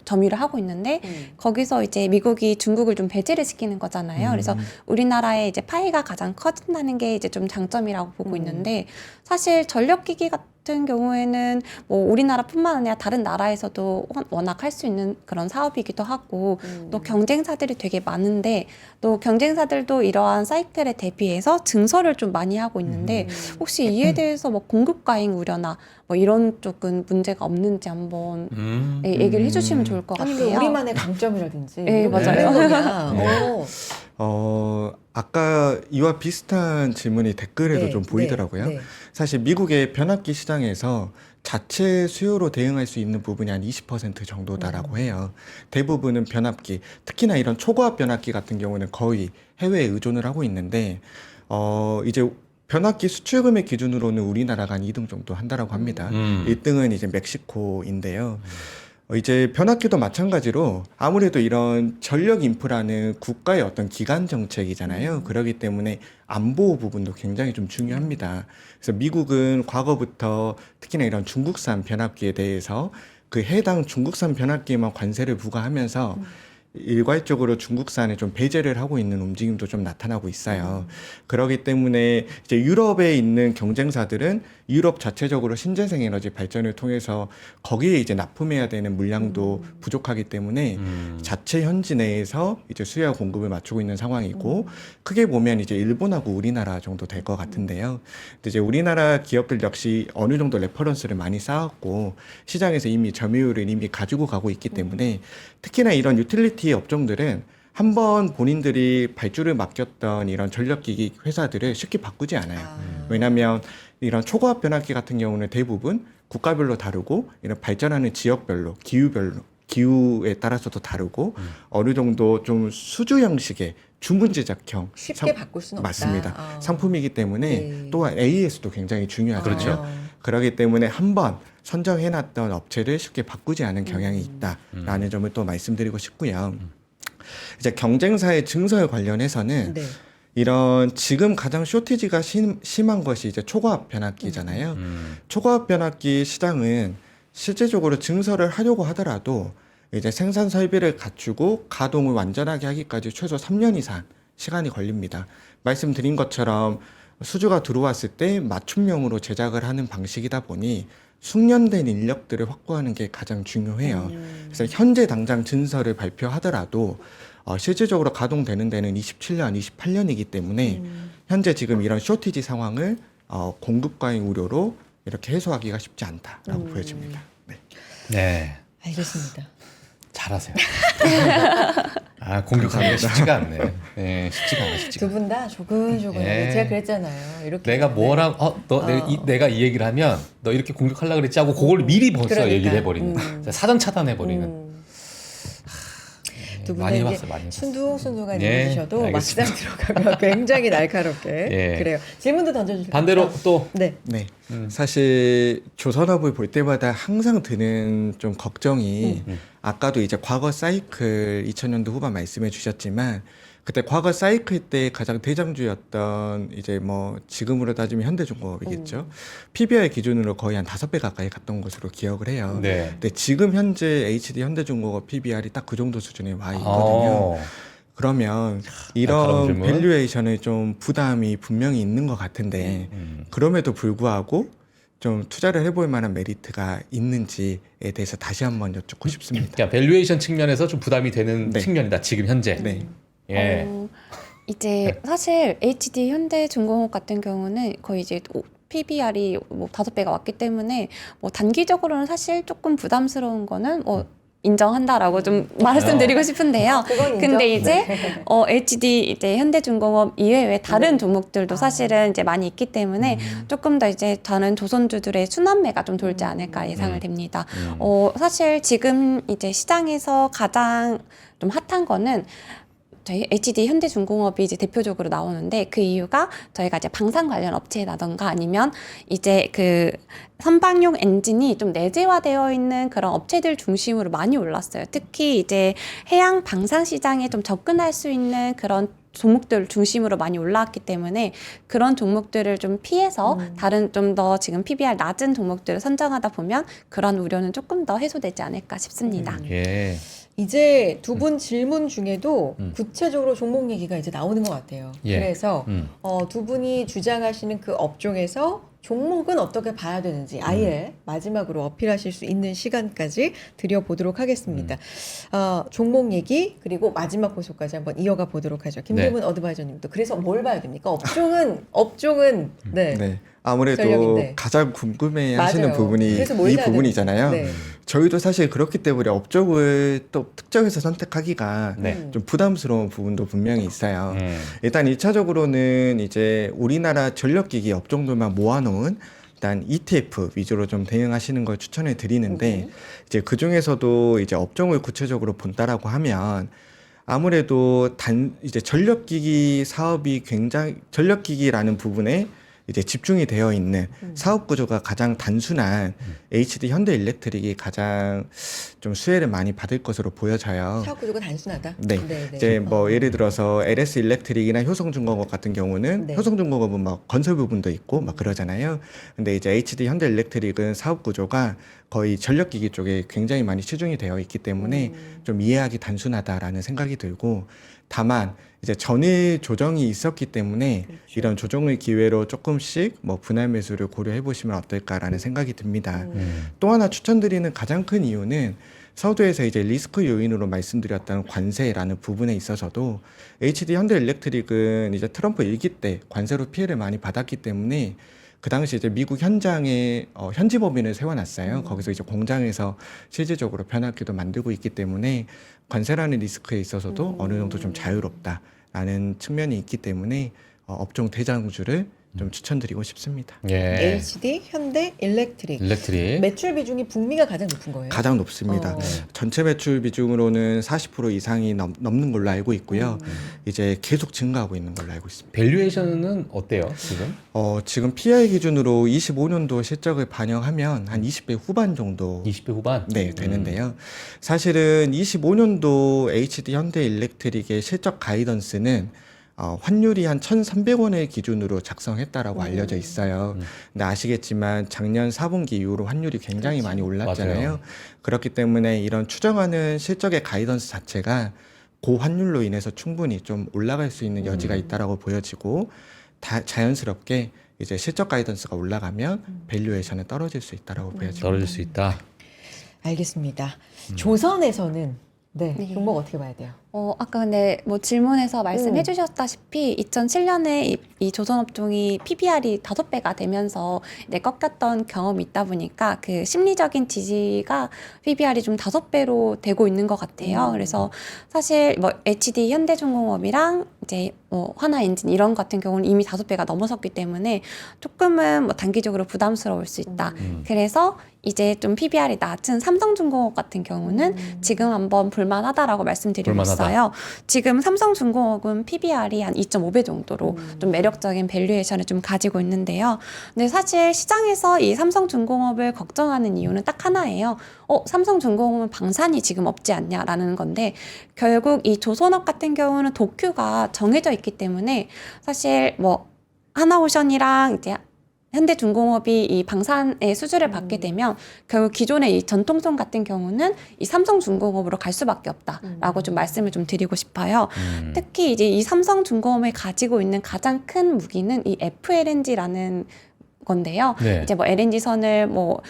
점유를 하고 있는데 거기서 이제 미국이 중국을 좀 배제를 시키는 거잖아요. 그래서 우리나라의 이제 파이가 가장 커진다는 게 이제 좀 장점이라고 보고 있는데 사실 전력기기 같은 경우에는 뭐 우리나라뿐만 아니라 다른 나라에서도 워낙 할 수 있는 그런 사업이기도 하고 또 경쟁사들이 되게 많은데 또 경쟁사들도 이러한 사이클에 대비해서 증설을 좀 많이 하고 있는데 혹시 이에 대해서 뭐 공급 과잉 우려나 뭐 이런 쪽은 문제가 없는지 한번 얘기를 해주시면 좋을 것
아니
같아요.
우리만의 강점이라든지
네,
이런 거
맞아요.
있는 거냐.
네.
아까 이와 비슷한 질문이 댓글에도
네,
좀 보이더라고요.
네, 네.
사실 미국의 변압기 시장에서 자체 수요로 대응할 수 있는 부분이 한 20% 정도다라고 해요. 대부분은 변압기, 특히나 이런 초고압 변압기 같은 경우는 거의 해외에 의존을 하고 있는데 이제 변압기 수출 금액 기준으로는 우리나라가 한 2등 정도 한다라고 합니다. 1등은 이제 멕시코인데요. 이제 변압기도 마찬가지로 아무래도 이런 전력 인프라는 국가의 어떤 기간 정책이잖아요. 그렇기 때문에 안보 부분도 굉장히 좀 중요합니다. 그래서 미국은 과거부터 특히나 이런 중국산 변압기에 대해서 그 해당 중국산 변압기에만 관세를 부과하면서 일괄적으로 중국산에 좀 배제를 하고 있는 움직임도 좀 나타나고 있어요. 그렇기 때문에 이제 유럽에 있는 경쟁사들은 유럽 자체적으로 신재생 에너지 발전을 통해서 거기에 이제 납품해야 되는 물량도 부족하기 때문에 자체 현지 내에서 이제 수요와 공급을 맞추고 있는 상황이고 크게 보면 이제 일본하고 우리나라 정도 될 것 같은데요. 근데 이제 우리나라 기업들 역시 어느 정도 레퍼런스를 많이 쌓았고 시장에서 이미 점유율을 이미 가지고 가고 있기 때문에 특히나 이런 유틸리티 업종들은 한번 본인들이 발주를 맡겼던 이런 전력기기 회사들을 쉽게 바꾸지 않아요. 왜냐하면 이런 초고압 변압기 같은 경우는 대부분 국가별로 다르고 이런 발전하는 지역별로 기후에 따라서도 다르고 어느 정도 좀 수주 형식의 주문 제작형
쉽게 바꿀 수는 없다.
맞습니다. 상품이기 때문에
네.
또한 AS도 굉장히 중요하잖아요.
그렇죠.
그렇기 때문에 한번 선정해놨던 업체를 쉽게 바꾸지 않은 경향이 있다라는 점을 또 말씀드리고 싶고요. 이제 경쟁사의 증설 관련해서는
네.
이런 지금 가장 쇼티지가 심한 것이 이제 초고압 변압기잖아요. 초고압 변압기 시장은 실제적으로 증설을 하려고 하더라도 이제 생산 설비를 갖추고 가동을 완전하게 하기까지 최소 3년 이상 시간이 걸립니다. 말씀드린 것처럼 수주가 들어왔을 때 맞춤형으로 제작을 하는 방식이다 보니 숙련된 인력들을 확보하는 게 가장 중요해요. 그래서 현재 당장 증설을 발표하더라도 실질적으로 가동되는 데는 27년, 28년이기 때문에 현재 지금 이런 쇼티지 상황을 공급과의 우려로 이렇게 해소하기가 쉽지 않다라고 보여집니다. 네.
네.
알겠습니다.
잘하세요. 아, 공격하기가 쉽지가 않네. 네, 쉽지가 않아, 쉽지가
두
않아.
분 다 조근조근.
예.
제가 그랬잖아요. 이렇게.
내가 뭐라고, 내가 이 얘기를 하면 너 이렇게 공격하려고 그랬지 하고 그걸 미리 벌써
그러니까.
얘기를 해버리는. 사전 차단해버리는.
두 분은
많이
이제
해봤어요, 많이 해봤어요.
순두순두간
예,
얘기주셔도
알겠습니다.
막상 들어가면 굉장히 날카롭게.
예.
그래요. 질문도 던져주세요.
반대로 또,
네.
네. 사실 조선업을 볼 때마다 항상 드는 좀 걱정이 아까도 이제 과거 사이클 2000년도 후반 말씀해 주셨지만 그때 과거 사이클 때 가장 대장주였던 이제 뭐 지금으로 따지면 현대중공업이겠죠. PBR 기준으로 거의 한 5배 가까이 갔던 것으로 기억을 해요.
네.
근데 지금 현재 HD 현대중공업 PBR이 딱 그 정도 수준에 와 있거든요.
어,
그러면
날카로운
이런
질문.
밸류에이션에 좀 부담이 분명히 있는 것 같은데 그럼에도 불구하고 좀 투자를 해볼 만한 메리트가 있는지에 대해서 다시 한번 여쭙고 싶습니다.
그러니까 밸류에이션 측면에서 좀 부담이 되는
네.
측면이다, 지금 현재.
네.
예.
이제 사실 HD 현대중공업 같은 경우는 거의 이제 PBR이 뭐 5배가 왔기 때문에 뭐 단기적으로는 사실 조금 부담스러운 거는 뭐 인정한다라고 좀 말씀드리고 싶은데요.
그건 인정.
근데 이제 HD 이제 현대중공업 이외에 다른 종목들도 사실은 이제 많이 있기 때문에 조금 더 이제 다른 조선주들의 순환매가 좀 돌지 않을까 예상을 됩니다. 사실 지금 이제 시장에서 가장 좀 핫한 거는 저희 HD 현대중공업이 이제 대표적으로 나오는데 그 이유가 저희가 이제 방산 관련 업체라던가 아니면 이제 그 선박용 엔진이 좀 내재화되어 있는 그런 업체들 중심으로 많이 올랐어요. 특히 이제 해양 방산 시장에 좀 접근할 수 있는 그런 종목들 중심으로 많이 올라왔기 때문에 그런 종목들을 좀 피해서 다른 좀 더 지금 PBR 낮은 종목들을 선정하다 보면 그런 우려는 조금 더 해소되지 않을까 싶습니다.
예.
이제 두 분 질문 중에도 구체적으로 종목 얘기가 이제 나오는 것 같아요.
예.
그래서 두 분이 주장하시는 그 업종에서 종목은 어떻게 봐야 되는지 아예 마지막으로 어필하실 수 있는 시간까지 드려보도록 하겠습니다. 종목 얘기 그리고 마지막 고소까지 한번 이어가 보도록 하죠. 김대문 어드바이저님도 그래서 뭘 봐야 됩니까? 업종은 네.
네. 아무래도
전략인데.
가장 궁금해 하시는
맞아요.
부분이
그래서 뭘
이
사야
부분이잖아요.
되는지. 네.
저희도 사실 그렇기 때문에 업종을 또 특정해서 선택하기가
네.
좀 부담스러운 부분도 분명히 있어요. 일단 1차적으로는 이제 우리나라 전력기기 업종들만 모아놓은 일단 ETF 위주로 좀 대응하시는 걸 추천해 드리는데 이제 그 중에서도 이제 업종을 구체적으로 본다라고 하면 아무래도 이제 전력기기 사업이 굉장히 전력기기라는 부분에 이제 집중이 되어 있는 사업 구조가 가장 단순한 HD 현대일렉트릭이 가장 좀 수혜를 많이 받을 것으로 보여져요.
사업 구조가 단순하다.
네.
네.
이제 뭐 예를 들어서 LS 일렉트릭이나 효성중공업 같은 경우는
네.
효성중공업은 막 건설 부분도 있고 막 그러잖아요. 근데 이제 HD 현대일렉트릭은 사업 구조가 거의 전력기기 쪽에 굉장히 많이 치중이 되어 있기 때문에 좀 이해하기 단순하다라는 생각이 들고, 다만 이제 전일 조정이 있었기 때문에 이런 조정의 기회로 조금씩 뭐 분할 매수를 고려해 보시면 어떨까라는 생각이 듭니다. 또 하나 추천드리는 가장 큰 이유는 서두에서 이제 리스크 요인으로 말씀드렸던 관세라는 부분에 있어서도 HD 현대일렉트릭은 이제 트럼프 일기 때 관세로 피해를 많이 받았기 때문에 그 당시 이제 미국 현장에 현지 법인을 세워놨어요. 거기서 이제 공장에서 실질적으로 변압기도 만들고 있기 때문에 관세라는 리스크에 있어서도 어느 정도 좀 자유롭다라는 측면이 있기 때문에 업종 대장주를 좀 추천드리고 싶습니다.
예.
HD 현대 일렉트릭.
일렉트릭.
매출 비중이 북미가 가장 높은 거예요.
가장 높습니다.
어.
전체 매출 비중으로는 40% 이상이 넘는 걸로 알고 있고요. 이제 계속 증가하고 있는 걸로 알고 있습니다.
밸류에이션은 어때요, 지금?
지금 PI 기준으로 25년도 실적을 반영하면 한 20배 후반 정도
20배 후반?
네, 되는데요. 사실은 25년도 HD 현대일렉트릭의 실적 가이던스는 환율이 한 1,300원을 기준으로 작성했다라고 알려져 있어요. 근데 아시겠지만 작년 4분기 이후로 환율이 굉장히 많이 올랐잖아요.
맞아요.
그렇기 때문에 이런 추정하는 실적의 가이던스 자체가 고환율로 인해서 충분히 좀 올라갈 수 있는 여지가 있다라고 보여지고, 자연스럽게 이제 실적 가이던스가 올라가면 밸류에이션은 떨어질 수 있다라고 보여집니다.
떨어질 수 있다.
알겠습니다. 조선에서는 네,
네.
종목 어떻게 봐야 돼요?
아까 근데 뭐 질문에서 말씀해 주셨다시피 2007년에 이 조선업종이 PBR이 5배가 되면서 꺾였던 경험이 있다 보니까 그 심리적인 지지가 PBR이 좀 5배로 되고 있는 것 같아요. 그래서 사실 뭐 HD 현대중공업이랑 이제 뭐 하나엔진 이런 같은 경우는 이미 5배가 넘어섰기 때문에 조금은 뭐 단기적으로 부담스러울 수 있다. 그래서 이제 좀 PBR이 낮은 삼성중공업 같은 경우는 지금 한번 볼만하다라고 말씀드리고
볼만하다.
있어요. 지금 삼성중공업은 PBR이 한 2.5배 정도로 좀 매력적인 밸류에이션을 좀 가지고 있는데요. 근데 사실 시장에서 이 삼성중공업을 걱정하는 이유는 딱 하나예요. 삼성중공업은 방산이 지금 없지 않냐라는 건데, 결국 이 조선업 같은 경우는 도큐가 정해져 있기 때문에 사실 뭐 하나오션이랑 이제 현대중공업이 이 방산의 수주를 받게 되면 결국 기존의 이 전통성 같은 경우는 이 삼성중공업으로 갈 수밖에 없다라고 좀 말씀을 좀 드리고 싶어요. 특히 이제 이 삼성중공업이 가지고 있는 가장 큰 무기는 이 FLNG라는 건데요.
네.
이제 뭐 LNG 선을 뭐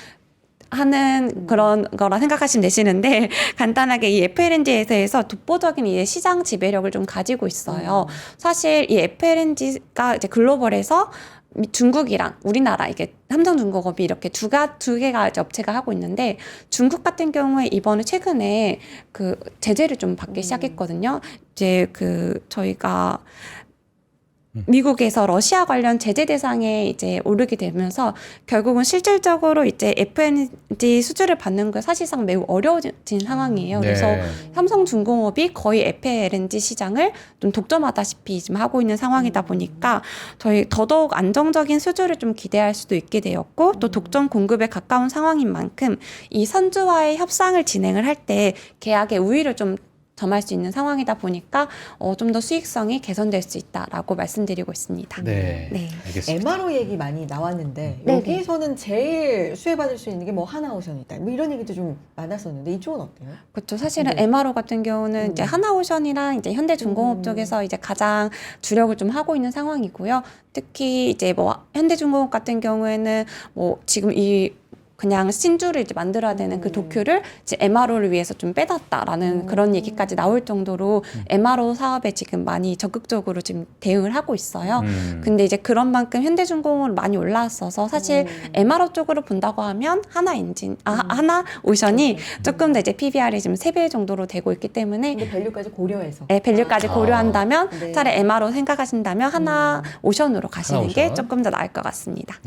하는 그런 거라 생각하시면 되시는데, 간단하게 이 FLNG에 대해서 독보적인 이제 시장 지배력을 좀 가지고 있어요. 사실 이 FLNG가 이제 글로벌에서 중국이랑 우리나라 이게 삼성중공업이 이렇게 두 개가 이제 업체가 하고 있는데, 중국 같은 경우에 이번에 최근에 그 제재를 좀 받기 시작했거든요. 이제 그 저희가 미국에서 러시아 관련 제재 대상에 이제 오르게 되면서 결국은 실질적으로 이제 FLNG 수주를 받는 게 사실상 매우 어려워진 상황이에요. 그래서
네.
삼성중공업이 거의 FLNG 시장을 좀 독점하다시피 지금 하고 있는 상황이다 보니까 저희 더더욱 안정적인 수주를 좀 기대할 수도 있게 되었고, 또 독점 공급에 가까운 상황인 만큼 이 선주와의 협상을 진행을 할 때 계약의 우위를 좀 점할 수 있는 상황이다 보니까 좀 더 수익성이 개선될 수 있다라고 말씀드리고 있습니다.
네.
네.
알겠습니다.
MRO 얘기 많이 나왔는데
네네.
여기서는 제일 수혜받을 수 있는 게 뭐 하나오션이다. 뭐 이런 얘기도 좀 많았었는데 이쪽은 어때요?
그렇죠. 사실은
네.
MRO 같은 경우는 이제 하나오션이랑 이제 현대중공업 쪽에서 이제 가장 주력을 좀 하고 있는 상황이고요. 특히 이제 뭐 현대중공업 같은 경우에는 뭐 지금 이 그냥 신주를 이제 만들어야 되는 그 도큐를 이제 MRO를 위해서 좀 빼놨다라는 그런 얘기까지 나올 정도로 MRO 사업에 지금 많이 적극적으로 지금 대응을 하고 있어요. 근데 이제 그런 만큼 현대중공업은 많이 올라왔어서 사실 MRO 쪽으로 본다고 하면 하나오션이 조금 더 이제 PBR이 지금 3배 정도로 되고 있기 때문에
근데 밸류까지 고려해서.
네, 밸류까지 고려한다면
네.
차라리 MRO 생각하신다면 하나오션으로 가시는 게
하나오션.
조금 더 나을 것 같습니다.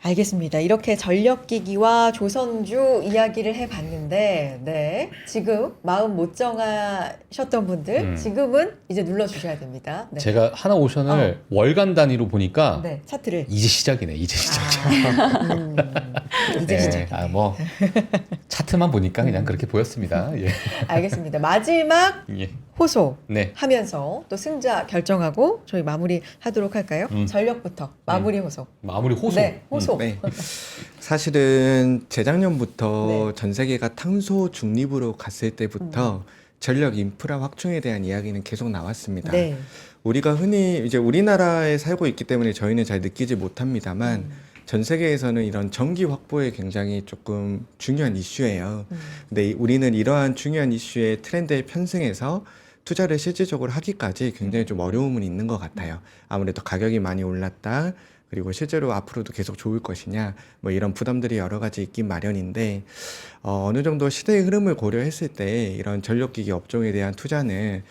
알겠습니다. 이렇게 전력기기와 조선주 이야기를 해봤는데, 네. 지금 마음 못 정하셨던 분들, 지금은 이제 눌러주셔야 됩니다. 네.
제가 하나오션을 월간 단위로 보니까
네, 차트를.
이제 시작이네. 이제 시작.
이제 시작.
뭐 차트만 보니까 그냥 그렇게 보였습니다. 예.
알겠습니다. 마지막
예.
호소
네.
하면서 또 승자 결정하고 저희 마무리 하도록 할까요? 전력부터 마무리 호소.
마무리 호소.
네, 호소.
네. 사실은 재작년부터
네.
전 세계가 탄소 중립으로 갔을 때부터 전력 인프라 확충에 대한 이야기는 계속 나왔습니다.
네.
우리가 흔히 이제 우리나라에 살고 있기 때문에 저희는 잘 느끼지 못합니다만 전 세계에서는 이런 전기 확보에 굉장히 조금 중요한 이슈예요. 근데 우리는 이러한 중요한 이슈의 트렌드에 편승해서 투자를 실질적으로 하기까지 굉장히 좀 어려움은 있는 것 같아요. 아무래도 가격이 많이 올랐다. 그리고 실제로 앞으로도 계속 좋을 것이냐, 뭐 이런 부담들이 여러 가지 있긴 마련인데, 어느 정도 시대의 흐름을 고려했을 때 이런 전력기기 업종에 대한 투자는,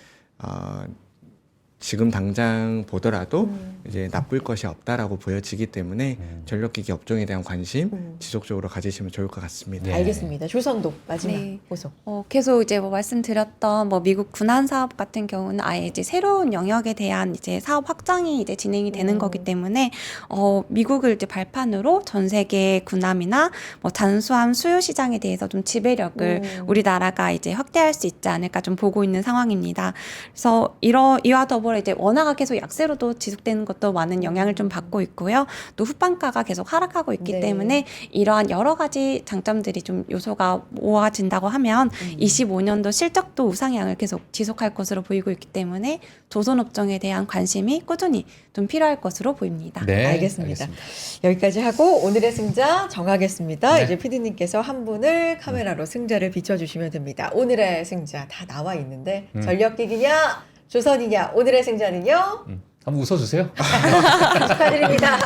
지금 당장 보더라도 이제 나쁠 것이 없다라고 보여지기 때문에 전력기기 업종에 대한 관심 지속적으로 가지시면 좋을 것 같습니다.
네.
알겠습니다. 조선도 마지막
네.
호소.
계속 이제 뭐 말씀드렸던 뭐 미국 군안 사업 같은 경우는 아예 이제 새로운 영역에 대한 이제 사업 확장이 이제 진행이 되는 거기 때문에 미국을 이제 발판으로 전 세계 군함이나 뭐 단수함 수요 시장에 대해서 좀 지배력을 우리나라가 이제 확대할 수 있지 않을까 좀 보고 있는 상황입니다. 그래서 이와 더불어 이제 원화가 계속 약세로도 지속되는 것도 많은 영향을 좀 받고 있고요. 또 후반가가 계속 하락하고 있기
네.
때문에 이러한 여러 가지 장점들이 좀 요소가 모아진다고 하면 25년도 실적도 우상향을 계속 지속할 것으로 보이고 있기 때문에 조선업종에 대한 관심이 꾸준히 좀 필요할 것으로 보입니다.
네.
알겠습니다. 여기까지 하고 오늘의 승자 정하겠습니다.
네.
이제 PD님께서 한 분을 카메라로 승자를 비춰주시면 됩니다. 오늘의 승자 다 나와 있는데 전력기기냐 조선이냐 오늘의 승자는요?
한번 웃어주세요.
축하드립니다.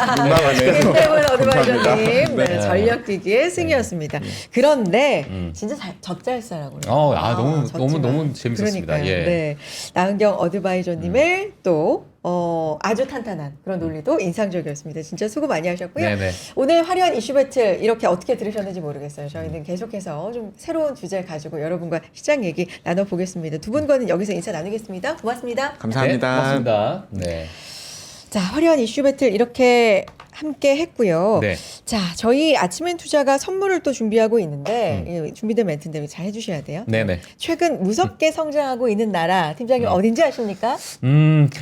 김태훈 어드바이저님 네, 전력기기의 승이었습니다. 그런데 진짜 젖잘싸라고
너무 재밌었습니다.
그러니까요.
예.
네. 나은경 어드바이저님의 또 아주 탄탄한 그런 논리도 인상적이었습니다. 진짜 수고 많이 하셨고요.
네네.
오늘 화려한 이슈 배틀 이렇게 어떻게 들으셨는지 모르겠어요. 저희는 계속해서 좀 새로운 주제 가지고 여러분과 시장 얘기 나눠보겠습니다. 두 분과는 여기서 인사 나누겠습니다. 고맙습니다.
감사합니다.
네, 고맙습니다. 네.
자, 화려한 이슈 배틀 이렇게 함께 했고요.
네.
자, 저희 아침엔 투자가 선물을 또 준비하고 있는데 이 준비된 멘트인데 잘 해주셔야 돼요.
네네.
최근 무섭게 성장하고 있는 나라 팀장님 어딘지 아십니까?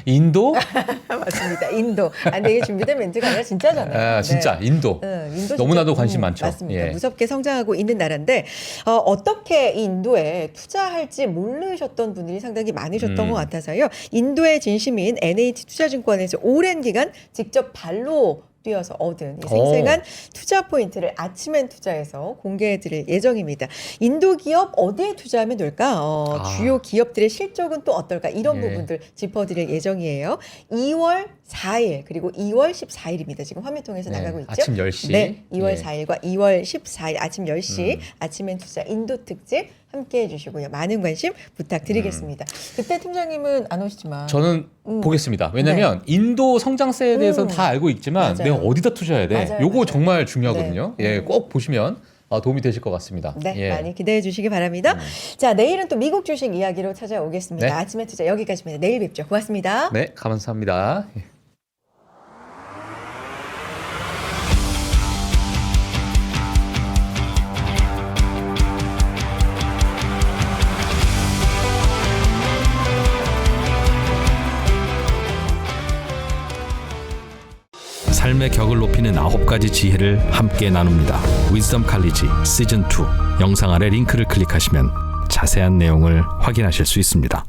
인도?
맞습니다. 인도. 아, 근데 이게 준비된 멘트가 아니라 진짜잖아요.
아, 진짜
네.
인도.
인도
너무나도
진짜,
관심 많죠.
맞습니다.
예.
무섭게 성장하고 있는 나라인데 어떻게 이 인도에 투자할지 모르셨던 분들이 상당히 많으셨던 것 같아서요. 인도의 진심인 NH투자증권에서 오랜 기간 직접 발로 뛰어서 얻은 이 생생한 투자 포인트를 아침엔 투자에서 공개해드릴 예정입니다. 인도 기업 어디에 투자하면 될까? 주요 기업들의 실적은 또 어떨까? 이런 부분들 짚어드릴 예정이에요. 2월 4일 그리고 2월 14일입니다. 지금 화면 통해서 나가고 있죠.
아침 10시.
네, 2월
예.
4일과 2월 14일 아침 10시 아침엔 투자 인도 특집 함께해 주시고요. 많은 관심 부탁드리겠습니다. 그때 팀장님은 안 오시지만
저는 보겠습니다. 왜냐하면 인도 성장세에 대해서는 다 알고 있지만
맞아요.
내가 어디다 투자해야 돼?
맞아요,
요거
맞아요.
정말 중요하거든요. 예, 꼭 보시면 도움이 되실 것 같습니다.
네,
예.
많이 기대해 주시기 바랍니다. 자, 내일은 또 미국 주식 이야기로 찾아오겠습니다.
네.
아침에 투자 여기까지입니다. 내일 뵙죠. 고맙습니다.
네, 감사합니다.
삶의 격을 높이는 9가지 지혜를 함께 나눕니다. 위즈덤 칼리지 시즌 2 영상 아래 링크를 클릭하시면 자세한 내용을 확인하실 수 있습니다.